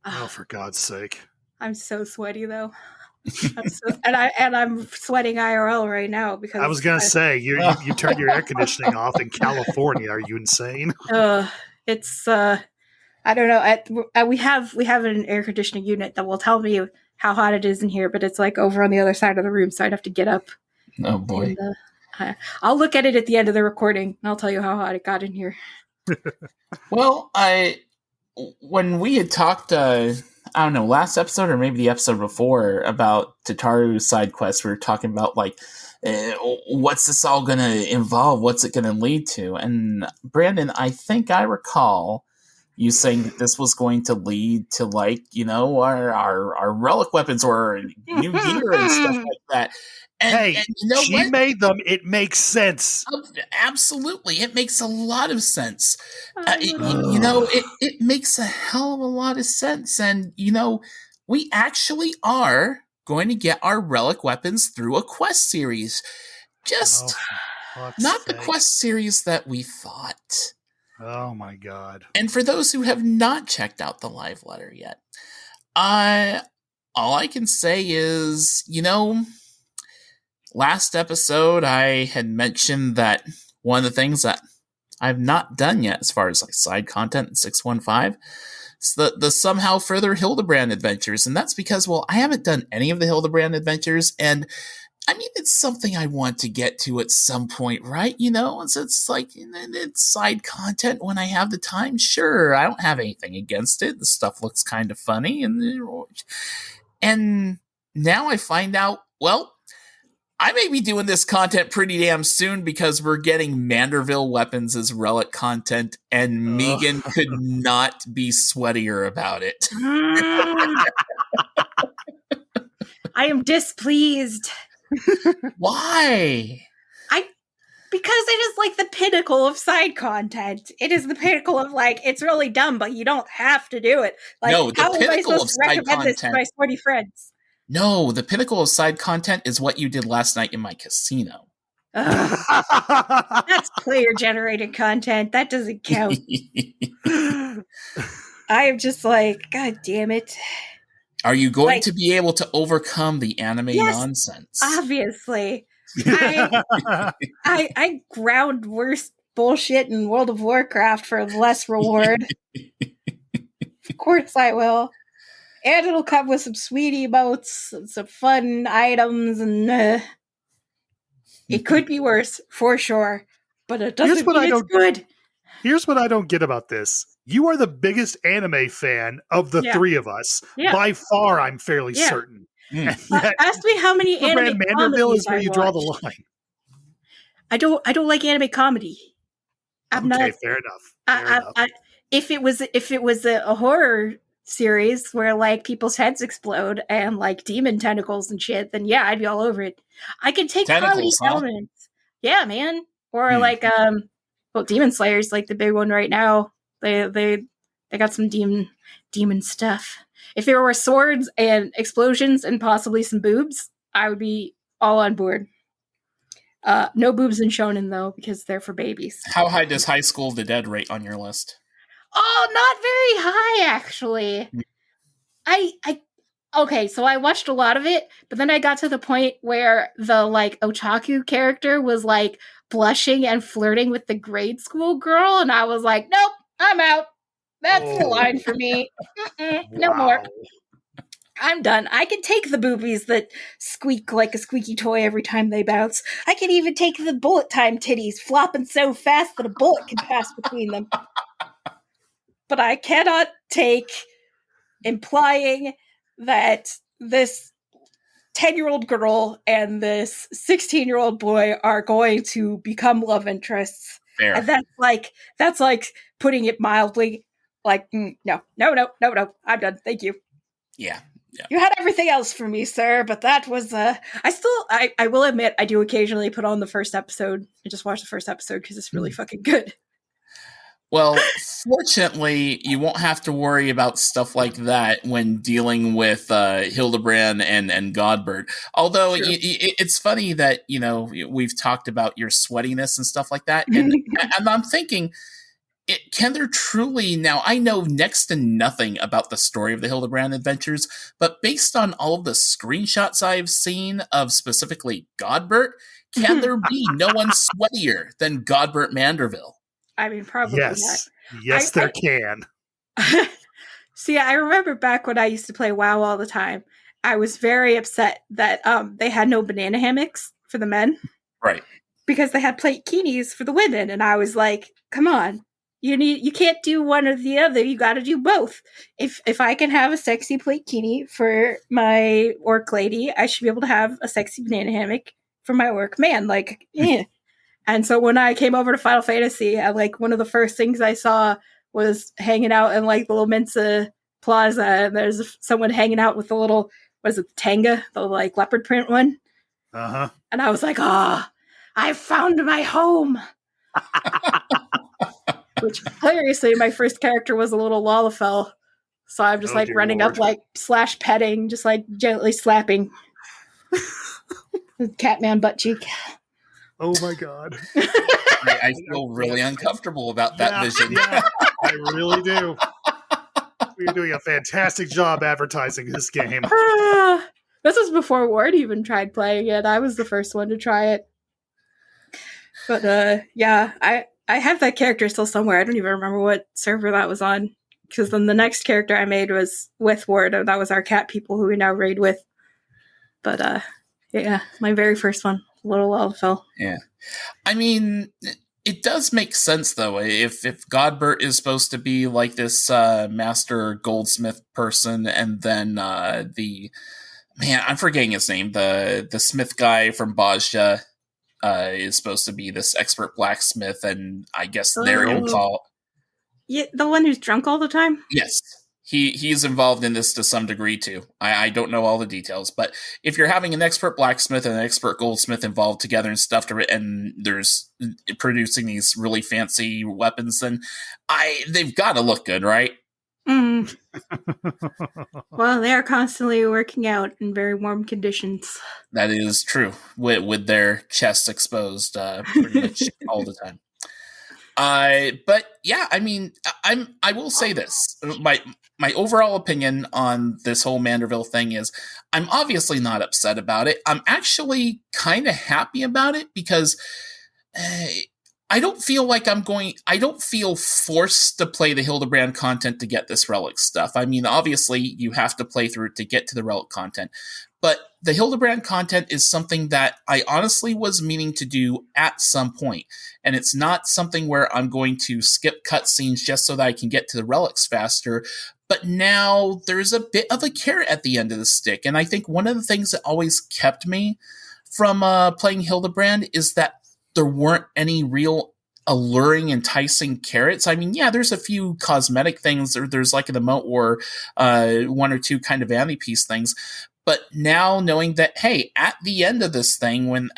Oh, for God's sake! I'm so sweaty though, I'm sweating IRL right now because I was gonna say you turned your air conditioning off in California. Are you insane? It's I don't know. We have an air conditioning unit that will tell me how hot it is in here, but it's like over on the other side of the room, so I'd have to get up. Oh boy! And, I'll look at it at the end of the recording, and I'll tell you how hot it got in here. Well, when we had talked, I I don't know, last episode or maybe the episode before about Tataru's side quest, we were talking about like, what's this all going to involve? What's it going to lead to? And Brandon, I think I recall you saying that this was going to lead to like, our relic weapons or new gear and stuff like that. And you know she what? made them. It makes sense. Absolutely. It makes a lot of sense. It makes a hell of a lot of sense. And, we actually are going to get our relic weapons through a quest series. Just not the quest series that we thought. Oh my God. And for those who have not checked out the live letter yet, all I can say is, last episode I had mentioned that one of the things that I've not done yet as far as like side content in 615 is the somehow further Hildebrand adventures. And that's because, I haven't done any of the Hildebrand adventures, and I mean, it's something I want to get to at some point, right? It's like, it's side content when I have the time. Sure, I don't have anything against it. The stuff looks kind of funny. And now I find out, I may be doing this content pretty damn soon because we're getting Manderville weapons as relic content, and Meagan could not be sweatier about it. I am displeased. Why? Because it is like the pinnacle of side content. It is the pinnacle of like, it's really dumb, but you don't have to do it. Like, no, the how am I pinnacle of supposed to side recommend this to my sweaty friends? No, the pinnacle of side content is what you did last night in my casino. That's player-generated content. That doesn't count. I am just like, God damn it. Are you going to be able to overcome the anime nonsense? Obviously. I ground worse bullshit in World of Warcraft for less reward. Of course I will. And it'll come with some sweet emotes and some fun items, and it could be worse, for sure. But it doesn't mean it's good. Here's what I don't get about this. You are the biggest anime fan of the three of us. Yeah. By far, I'm fairly certain. Ask me how many anime Manderville is where you draw the line. I don't like anime comedy. Fair enough. If it was a horror series where like people's heads explode and like demon tentacles and shit, then I'd be all over it. I can take comedy elements. Yeah, man. Or like Demon Slayer's like the big one right now. They got some demon stuff. If there were swords and explosions and possibly some boobs, I would be all on board. No boobs in shonen though, because they're for babies. How high does High School of the Dead rate on your list? Oh, not very high, actually. Okay, so I watched a lot of it, but then I got to the point where the, like, otaku character was, like, blushing and flirting with the grade school girl, and I was like, nope, I'm out. That's the line for me. No more. I'm done. I can take the boobies that squeak like a squeaky toy every time they bounce. I can even take the bullet time titties flopping so fast that a bullet can pass between them. But I cannot take implying that this 10-year-old girl and this 16-year-old boy are going to become love interests. Fair. And that's like putting it mildly. Like, no. I'm done. Thank you. Yeah. You had everything else for me, sir, but that was, I will admit, I do occasionally put on the first episode and just watch the first episode because it's really fucking good. Well, fortunately, you won't have to worry about stuff like that when dealing with Hildebrand and Godbert. Although it's funny that, we've talked about your sweatiness and stuff like that. And, and I'm thinking, can there truly... Now, I know next to nothing about the story of the Hildebrand adventures, but based on all of the screenshots I've seen of specifically Godbert, can there be no one sweatier than Godbert Manderville? I mean, probably not. Yes, there can. See, I remember back when I used to play WoW all the time, I was very upset that they had no banana hammocks for the men. Right. Because they had plate bikinis for the women. And I was like, come on. you can't do one or the other. You got to do both. If I can have a sexy plate-kini for my orc lady, I should be able to have a sexy banana hammock for my orc man. Like, eh. And so when I came over to Final Fantasy, one of the first things I saw was hanging out in like the little Mensa Plaza, and there's someone hanging out with the little, what is it, Tanga, the like leopard print one. Uh-huh. And I was like, I found my home. Which, hilariously, my first character was a little Lalafell. So I'm just running up, like, slash petting, just like gently slapping. Catman butt cheek. Oh my God. I feel really uncomfortable about that vision. Yeah, I really do. You're doing a fantastic job advertising this game. This was before Ward even tried playing it. I was the first one to try it. But yeah, I have that character still somewhere. I don't even remember what server that was on. Because then the next character I made was with Ward, and that was our cat people who we now raid with. But yeah, my very first one. Little Elfell. Yeah. I mean, it does make sense, though. If Godbert is supposed to be like this master goldsmith person, and then I'm forgetting his name, the smith guy from Bajja is supposed to be this expert blacksmith, and I guess they're involved. Yeah, the one who's drunk all the time? Yes. He's involved in this to some degree, too. I don't know all the details, but if you're having an expert blacksmith and an expert goldsmith involved together and stuff, and there's producing these really fancy weapons, then they've got to look good, right? Mm. Well, they are constantly working out in very warm conditions. That is true, with their chests exposed pretty much all the time. But yeah, I mean, I will say this. My overall opinion on this whole Manderville thing is I'm obviously not upset about it. I'm actually kind of happy about it because I don't feel forced to play the Hildebrand content to get this relic stuff. I mean, obviously you have to play through it to get to the relic content. But the Hildebrand content is something that I honestly was meaning to do at some point. And it's not something where I'm going to skip cutscenes just so that I can get to the relics faster. But now there's a bit of a carrot at the end of the stick. And I think one of the things that always kept me from playing Hildebrand is that there weren't any real alluring, enticing carrots. I mean, yeah, there's a few cosmetic things. There's like an emote or one or two kind of anti-piece things. But now knowing that, hey, at the end of this thing,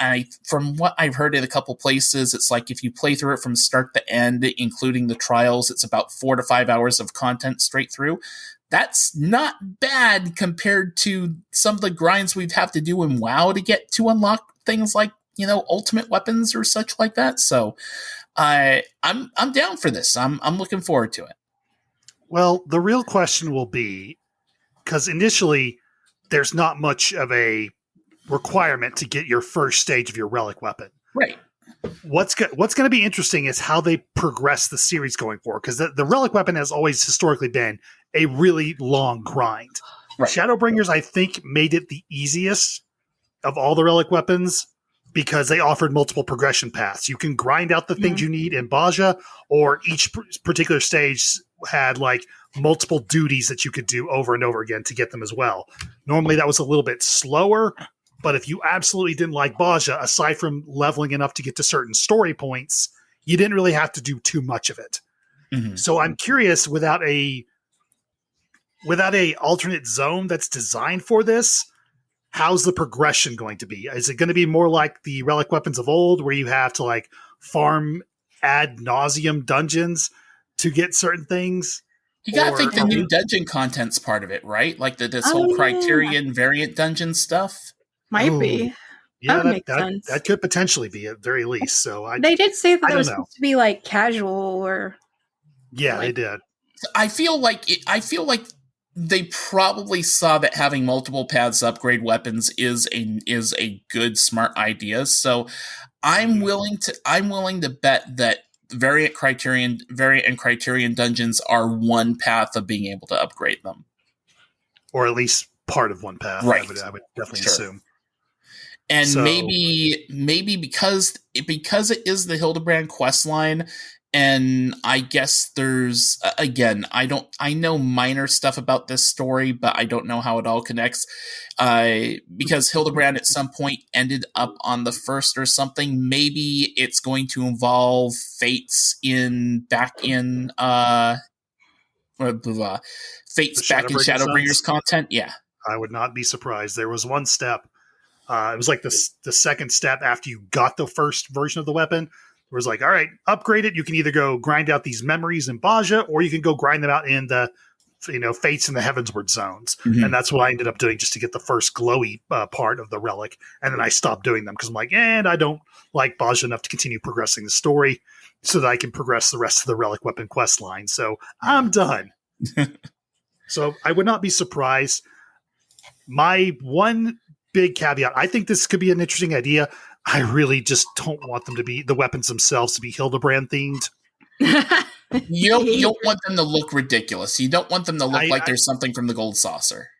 from what I've heard in a couple places, it's like if you play through it from start to end, including the trials, it's about 4 to 5 hours of content straight through. That's not bad compared to some of the grinds we'd have to do in WoW to get to unlock things like, ultimate weapons or such like that. So I'm down for this. I'm looking forward to it. Well, the real question will be, because initially there's not much of a requirement to get your first stage of your relic weapon. Right. What's going to be interesting is how they progress the series going forward, because the relic weapon has always historically been a really long grind. Right. Shadowbringers, I think, made it the easiest of all the relic weapons because they offered multiple progression paths. You can grind out the things you need in Bajja, or each particular stage had like multiple duties that you could do over and over again to get them as well. Normally that was a little bit slower, but if you absolutely didn't like Bajja, aside from leveling enough to get to certain story points, you didn't really have to do too much of it. Mm-hmm. So I'm curious, without a alternate zone that's designed for this, how's the progression going to be? Is it going to be more like the relic weapons of old, where you have to like farm ad nauseum dungeons to get certain things? You gotta think the new dungeon content's part of it, right? Like this whole Criterion variant dungeon stuff. Might be. Yeah, that makes sense. That could potentially be at very least. So they did say that it was supposed to be like casual, or they did. I feel like they probably saw that having multiple paths to upgrade weapons is a good, smart idea. So I'm willing to bet that variant and Criterion dungeons are one path of being able to upgrade them, or at least part of one path. Right. I would definitely assume. And maybe because it is the Hildebrand quest line, And I guess there's, again, I know minor stuff about this story, but I don't know how it all connects. Because Hildebrand at some point ended up on the first or something. Maybe it's going to involve fates back in Shadowbringers content. Yeah. I would not be surprised. There was one step. It was like the second step after you got the first version of the weapon. It was like, all right, upgrade it. You can either go grind out these memories in Baja, or you can go grind them out in the, fates in the Heavensward zones. Mm-hmm. And that's what I ended up doing just to get the first glowy part of the relic. And then I stopped doing them because I'm like, and I don't like Baja enough to continue progressing the story so that I can progress the rest of the relic weapon quest line. So I'm done. So I would not be surprised. My one big caveat, I think this could be an interesting idea. I really just don't want them to be the weapons themselves to be Hildebrand themed. You don't want them to look ridiculous. You don't want them to look like there's something from the Gold Saucer.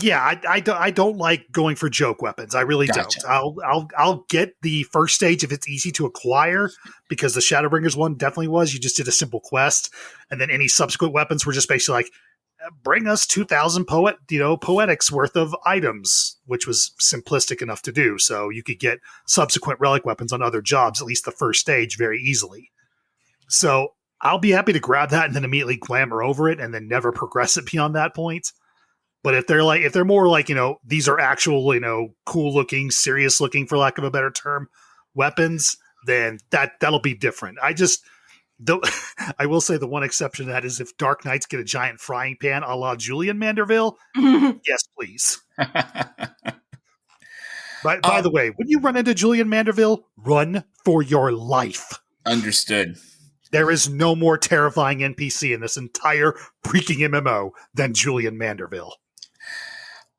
Yeah, I don't like going for joke weapons. I really don't. I'll get the first stage if it's easy to acquire, because the Shadowbringers one definitely was. You just did a simple quest, and then any subsequent weapons were just basically like, bring us 2,000 poetics worth of items, which was simplistic enough to do. So you could get subsequent relic weapons on other jobs, at least the first stage, very easily. So I'll be happy to grab that and then immediately glamour over it and then never progress it beyond that point. But if they're more like, these are actual, cool looking, serious looking, for lack of a better term, weapons, then that'll be different. I will say the one exception to that is if Dark Knights get a giant frying pan a la Julian Manderville, yes, please. By the way, when you run into Julian Manderville, run for your life. Understood. There is no more terrifying NPC in this entire freaking MMO than Julian Manderville.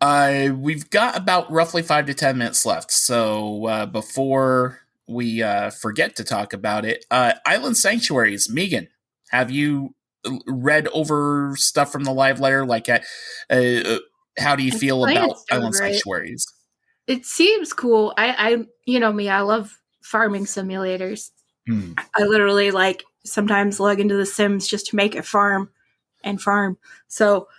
We've got about roughly 5 to 10 minutes left, so before we forget to talk about it, Island Sanctuaries. Meagan, have you read over stuff from the live letter? Like, how do you feel about Island Sanctuaries? It seems cool. I me, I love farming simulators. I literally sometimes log into The Sims just to make a farm and farm. So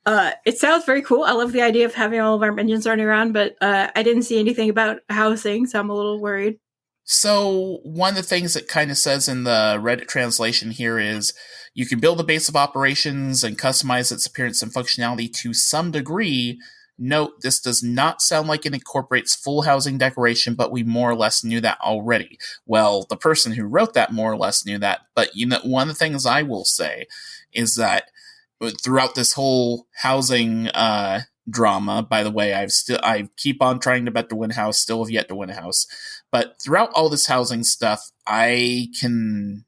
it sounds very cool. I love the idea of having all of our minions running around, but I didn't see anything about housing, so I'm a little worried. So one of the things that kind of says in the Reddit translation here is you can build a base of operations and customize its appearance and functionality to some degree. Note, this does not sound like it incorporates full housing decoration, but we more or less knew that already. Well, the person who wrote that more or less knew that, but one of the things I will say is that throughout this whole housing drama, by the way, I keep on trying to bet to win a house, still have yet to win a house. But throughout all this housing stuff, I can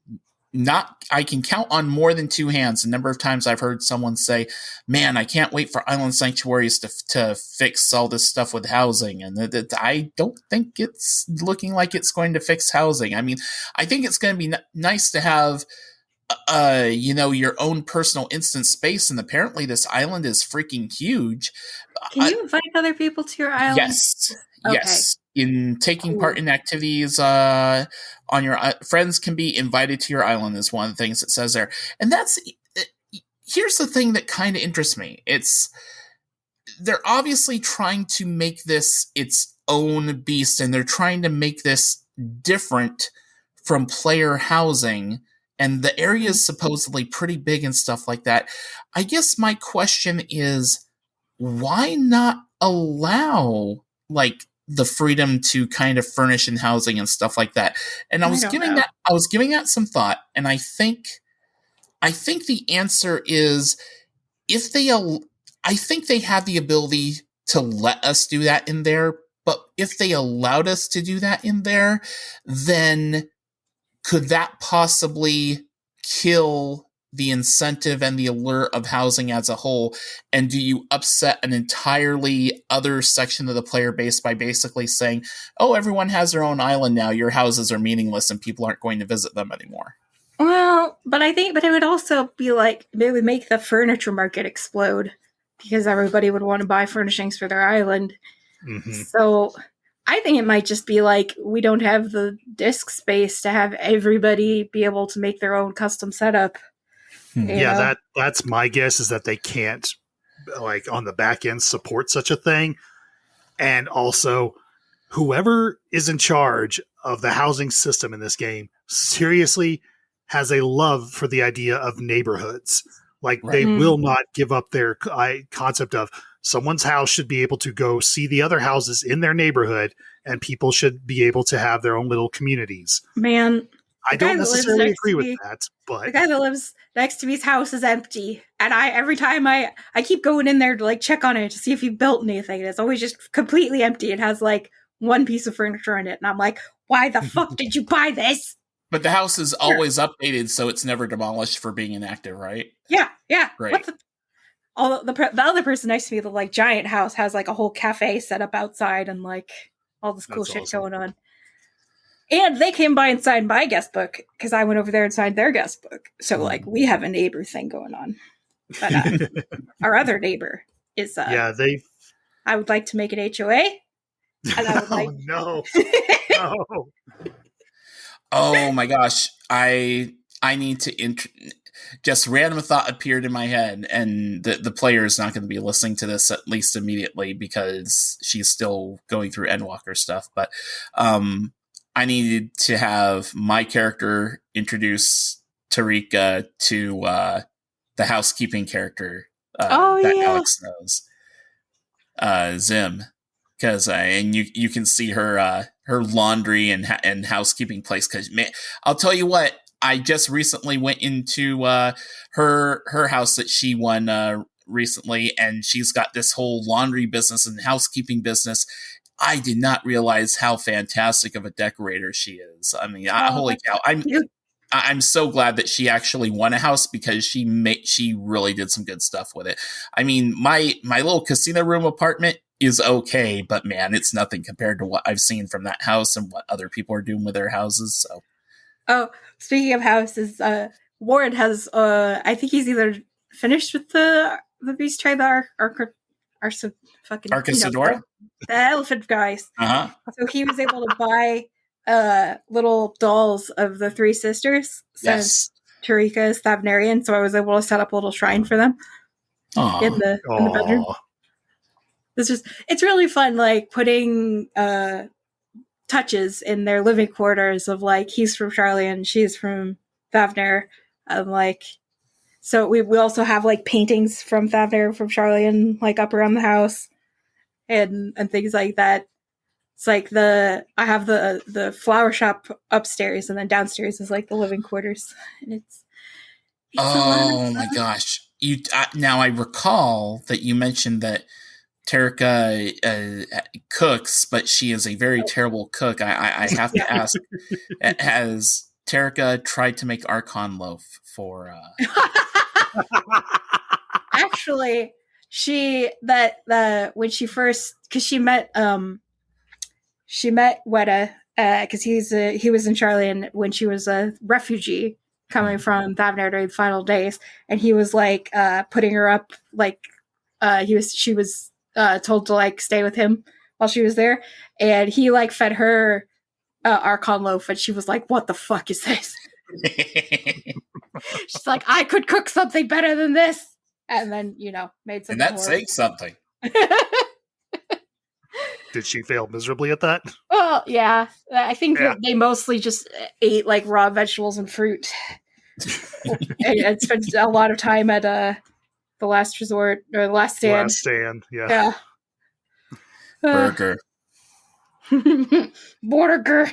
count on more than 2 hands the number of times I've heard someone say, man, I can't wait for Island Sanctuaries to fix all this stuff with housing. And I don't think it's looking like it's going to fix housing. I mean, I think it's going to be nice to have your own personal instance space, and apparently this island is freaking huge. Can you invite other people to your island? Yes. Okay. Yes. In taking part in activities on your friends can be invited to your island is one of the things it says there. And here's the thing that kind of interests me. They're obviously trying to make this its own beast, and they're trying to make this different from player housing. And the area is supposedly pretty big and stuff like that. I guess my question is, why not allow the freedom to kind of furnish and housing and stuff like that? And I was giving that some thought, and I think the answer is I think they have the ability to let us do that in there, but if they allowed us to do that in there, then could that possibly kill the incentive and the allure of housing as a whole? And do you upset an entirely other section of the player base by basically saying, oh, everyone has their own island now, your houses are meaningless and people aren't going to visit them anymore? Well, but it would also be they would make the furniture market explode because everybody would want to buy furnishings for their island. Mm-hmm. So I think it might just be like we don't have the disk space to have everybody be able to make their own custom setup. Yeah, that's my guess, is that they can't, like, on the back end support such a thing. And also, whoever is in charge of the housing system in this game seriously has a love for the idea of neighborhoods. Like, they will not give up their concept of someone's house should be able to go see the other houses in their neighborhood, and people should be able to have their own little communities. Man, I don't necessarily agree with that, but the guy that lives next to me's house is empty, and every time I keep going in there to like check on it to see if he built anything. It's always just completely empty. It has like one piece of furniture in it, and I'm like, why the fuck did you buy this? But the house is always updated, so it's never demolished for being inactive, right? Yeah. Right. The other person next to me, the like giant house, has like a whole cafe set up outside and like all this cool shit going on. And they came by and signed my guest book because I went over there and signed their guest book. So like we have a neighbor thing going on. But our other neighbor is I would like to make an HOA. And I would like no. Oh my gosh. I need to just random thought appeared in my head, and the player is not going to be listening to this at least immediately because she's still going through Endwalker stuff. But I needed to have my character introduce Tarika to the housekeeping character that Alex knows, Zim, because and you can see her laundry and housekeeping place. Because man, I'll tell you what, I just recently went into her house that she won recently, and she's got this whole laundry business and housekeeping business. I did not realize how fantastic of a decorator she is. I mean, holy cow! I'm so glad that she actually won a house because she really did some good stuff with it. I mean, my little casino room apartment is okay, but man, it's nothing compared to what I've seen from that house and what other people are doing with their houses. So, speaking of houses, Warren has I think he's either finished with the beast tribe, Arcasadora? The elephant guys. Uh-huh. So he was able to buy little dolls of the three sisters since Tarika is Thavnarian, so I was able to set up a little shrine for them in the bedroom. It's really fun, like putting touches in their living quarters of like he's from Charlie and she's from Thavner, and like so we also have like paintings from Thavner from Charlie and like up around the house and things like that. It's like I have the flower shop upstairs, and then downstairs is like the living quarters, and it's oh my gosh! Now I recall that you mentioned that Tarika cooks, but she is a very terrible cook. I have to ask: has Tarika tried to make Archon loaf for? Actually, when she first, because she met Weta because he was in Charlie, and when she was a refugee coming from Thavner during the final days, and he was like putting her up, like she was told to like stay with him while she was there, and he like fed her Archon loaf, and she was like, "What the fuck is this?" She's like, "I could cook something better than this," and then made something. And that's saying something. Did she fail miserably at that? Well, yeah. I think that they mostly just ate like raw vegetables and fruit. and spent a lot of time at the last resort or the last stand. Last stand, yeah. Burger. Border.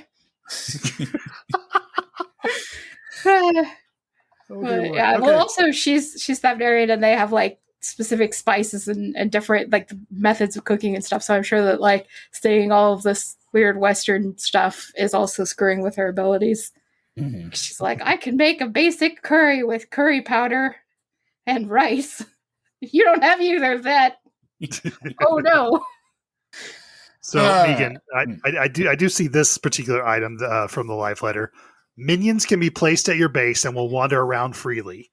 Well, also she's Thavnarian, and they have like specific spices and different like methods of cooking and stuff. So I'm sure that like studying all of this weird Western stuff is also screwing with her abilities. Mm-hmm. She's like, I can make a basic curry with curry powder and rice. You don't have either of that. Oh no. So Meagan, I do see this particular item from the life letter. minions can be placed at your base and will wander around freely.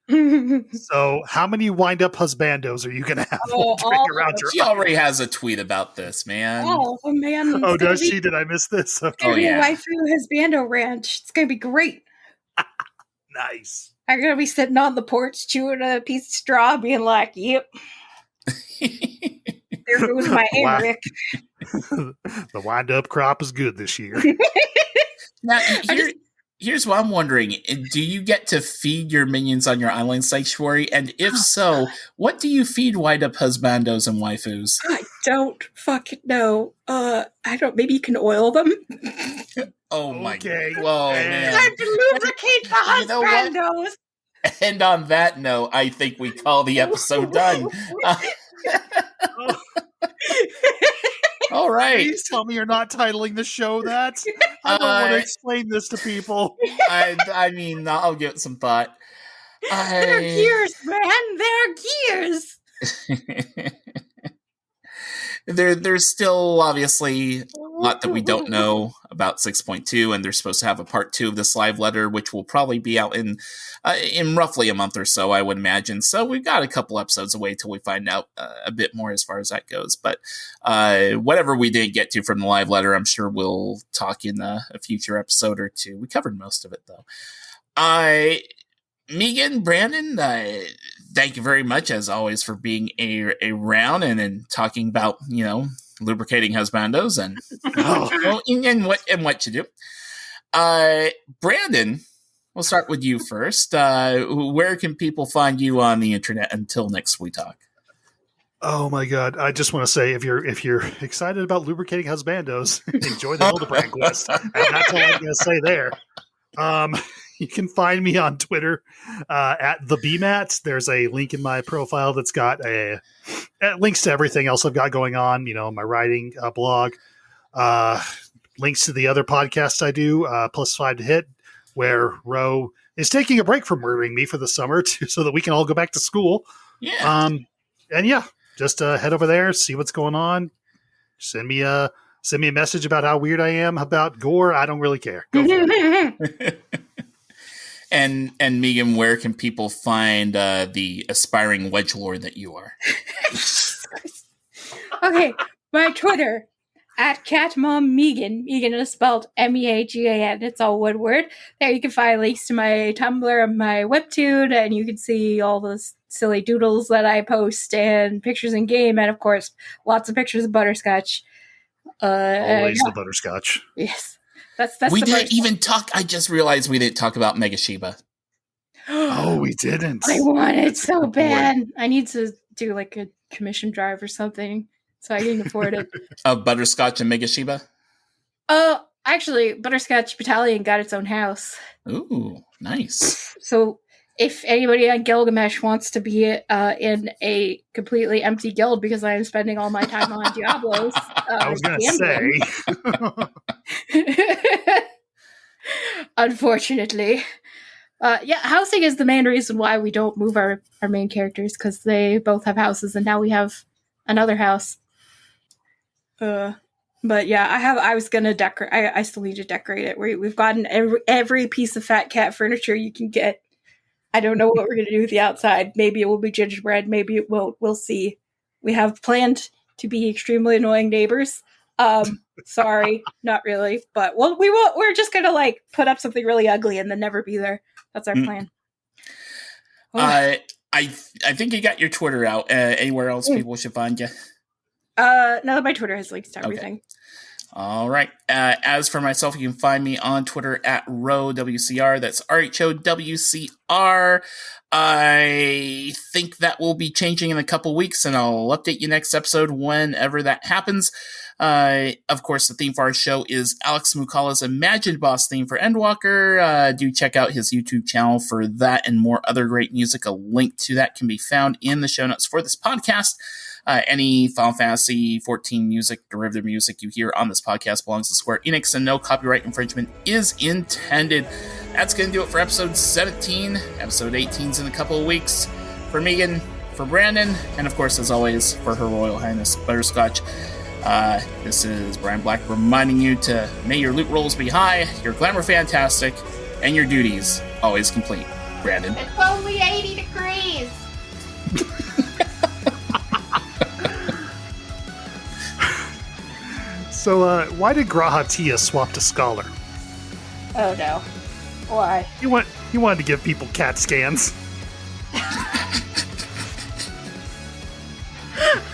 So how many wind-up husbandos are you going to have wandering around your She already has a tweet about this, man. Oh, man. Oh, does she? Did I miss this? Okay. Oh, yeah. Waifu husbando ranch. It's going to be great. Nice. I'm going to be sitting on the porch chewing a piece of straw being like, yep. There goes my Eric. The wind-up crop is good this year. Now, here's what I'm wondering. Do you get to feed your minions on your island sanctuary? And if so, what do you feed wind-up husbandos and waifus? I don't fucking know. I don't. Maybe you can oil them. Oh my god. Whoa, man. Time to lubricate the husbandos. And on that note, I think we call the episode done. All right. Please tell me you're not titling the show that. I don't want to explain this to people. I mean, I'll give it some thought. They're gears, man. They're gears. There's still obviously a lot that we don't know about 6.2, and they're supposed to have a part 2 of this live letter, which will probably be out in roughly a month or so, I would imagine. So we've got a couple episodes away till we find out a bit more as far as that goes. But whatever we didn't get to from the live letter, I'm sure we'll talk in a future episode or two. We covered most of it, though. Meagan, Brandon, thank you very much, as always, for being around and talking about, lubricating husbandos and what you do. Brandon, we'll start with you first. Where can people find you on the internet until next we talk? Oh my god! I just want to say, if you're excited about lubricating husbandos, enjoy the Hildebrand quest. And that's all I'm going to say there. You can find me on Twitter at the BMAT. There's a link in my profile that's got links to everything else I've got going on. My writing blog, links to the other podcasts I do, Plus 5 to Hit, where Ro is taking a break from murdering me for the summer so that we can all go back to school. Yeah. And yeah, just head over there, see what's going on. Send me a message about how weird I am about gore. I don't really care. Go for it. And Meagan, where can people find the aspiring wedgelord that you are? Okay, my Twitter at CatMomMeagan. Meagan is spelled Meagan. It's all one word. There you can find links to my Tumblr and my Webtoon, and you can see all the silly doodles that I post and pictures in game, and of course, lots of pictures of butterscotch. Always the butterscotch. Yes. That's we didn't even talk. I just realized we didn't talk about Mega Shiba. Oh, we didn't. I want it so bad. I need to do like a commission drive or something so I can afford it. Of Butterscotch and Mega Shiba? Actually, Butterscotch Battalion got its own house. Ooh, nice. So if anybody on Gilgamesh wants to be in a completely empty guild because I am spending all my time on Diablos. I was going to say. Unfortunately. Housing is the main reason why we don't move our main characters, because they both have houses and now we have another house. But yeah, I was going to decorate. I still need to decorate it. We've gotten every piece of fat cat furniture you can get. I don't know what we're going to do with the outside. Maybe it will be gingerbread. Maybe it won't. We'll see. We have planned to be extremely annoying neighbors. Sorry, not really. But we won't. We're just going to put up something really ugly and then never be there. That's our plan. I think you got your Twitter out. Anywhere else people should find you? No, my Twitter has links to everything. Okay. All right. As for myself, you can find me on Twitter at ROWCR. That's RHOWCR. I think that will be changing in a couple weeks, and I'll update you next episode whenever that happens. Of course, the theme for our show is Alex Moukala's Imagined Boss theme for Endwalker. Do check out his YouTube channel for that and more other great music. A link to that can be found in the show notes for this podcast. Any Final Fantasy 14 music, derivative music you hear on this podcast belongs to Square Enix, and no copyright infringement is intended. That's going to do it for episode 17. Episode 18's in a couple of weeks. For Meagan, for Brandon, and of course, as always, for Her Royal Highness Butterscotch, this is Brian Black reminding you to may your loot rolls be high, your glamour fantastic, And your duties always complete, Brandon. It's only 80 degrees. So, why did Grahatia swap to Scholar? Oh no. Why? You wanted to give people CAT scans.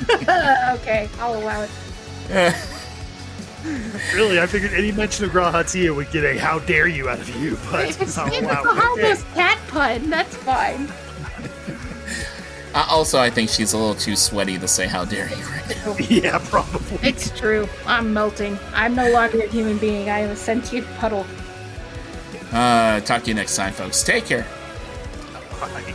Okay, I'll allow it. Really, I figured any mention of Grahatia would get a "how dare you" out of you, but It's I'll a allow it. harmless cat pun. That's fine. Also, I think she's a little too sweaty to say how dare you right now. Yeah, probably. It's true. I'm melting. I'm no longer a human being. I am a sentient puddle. Talk to you next time, folks. Take care. Bye.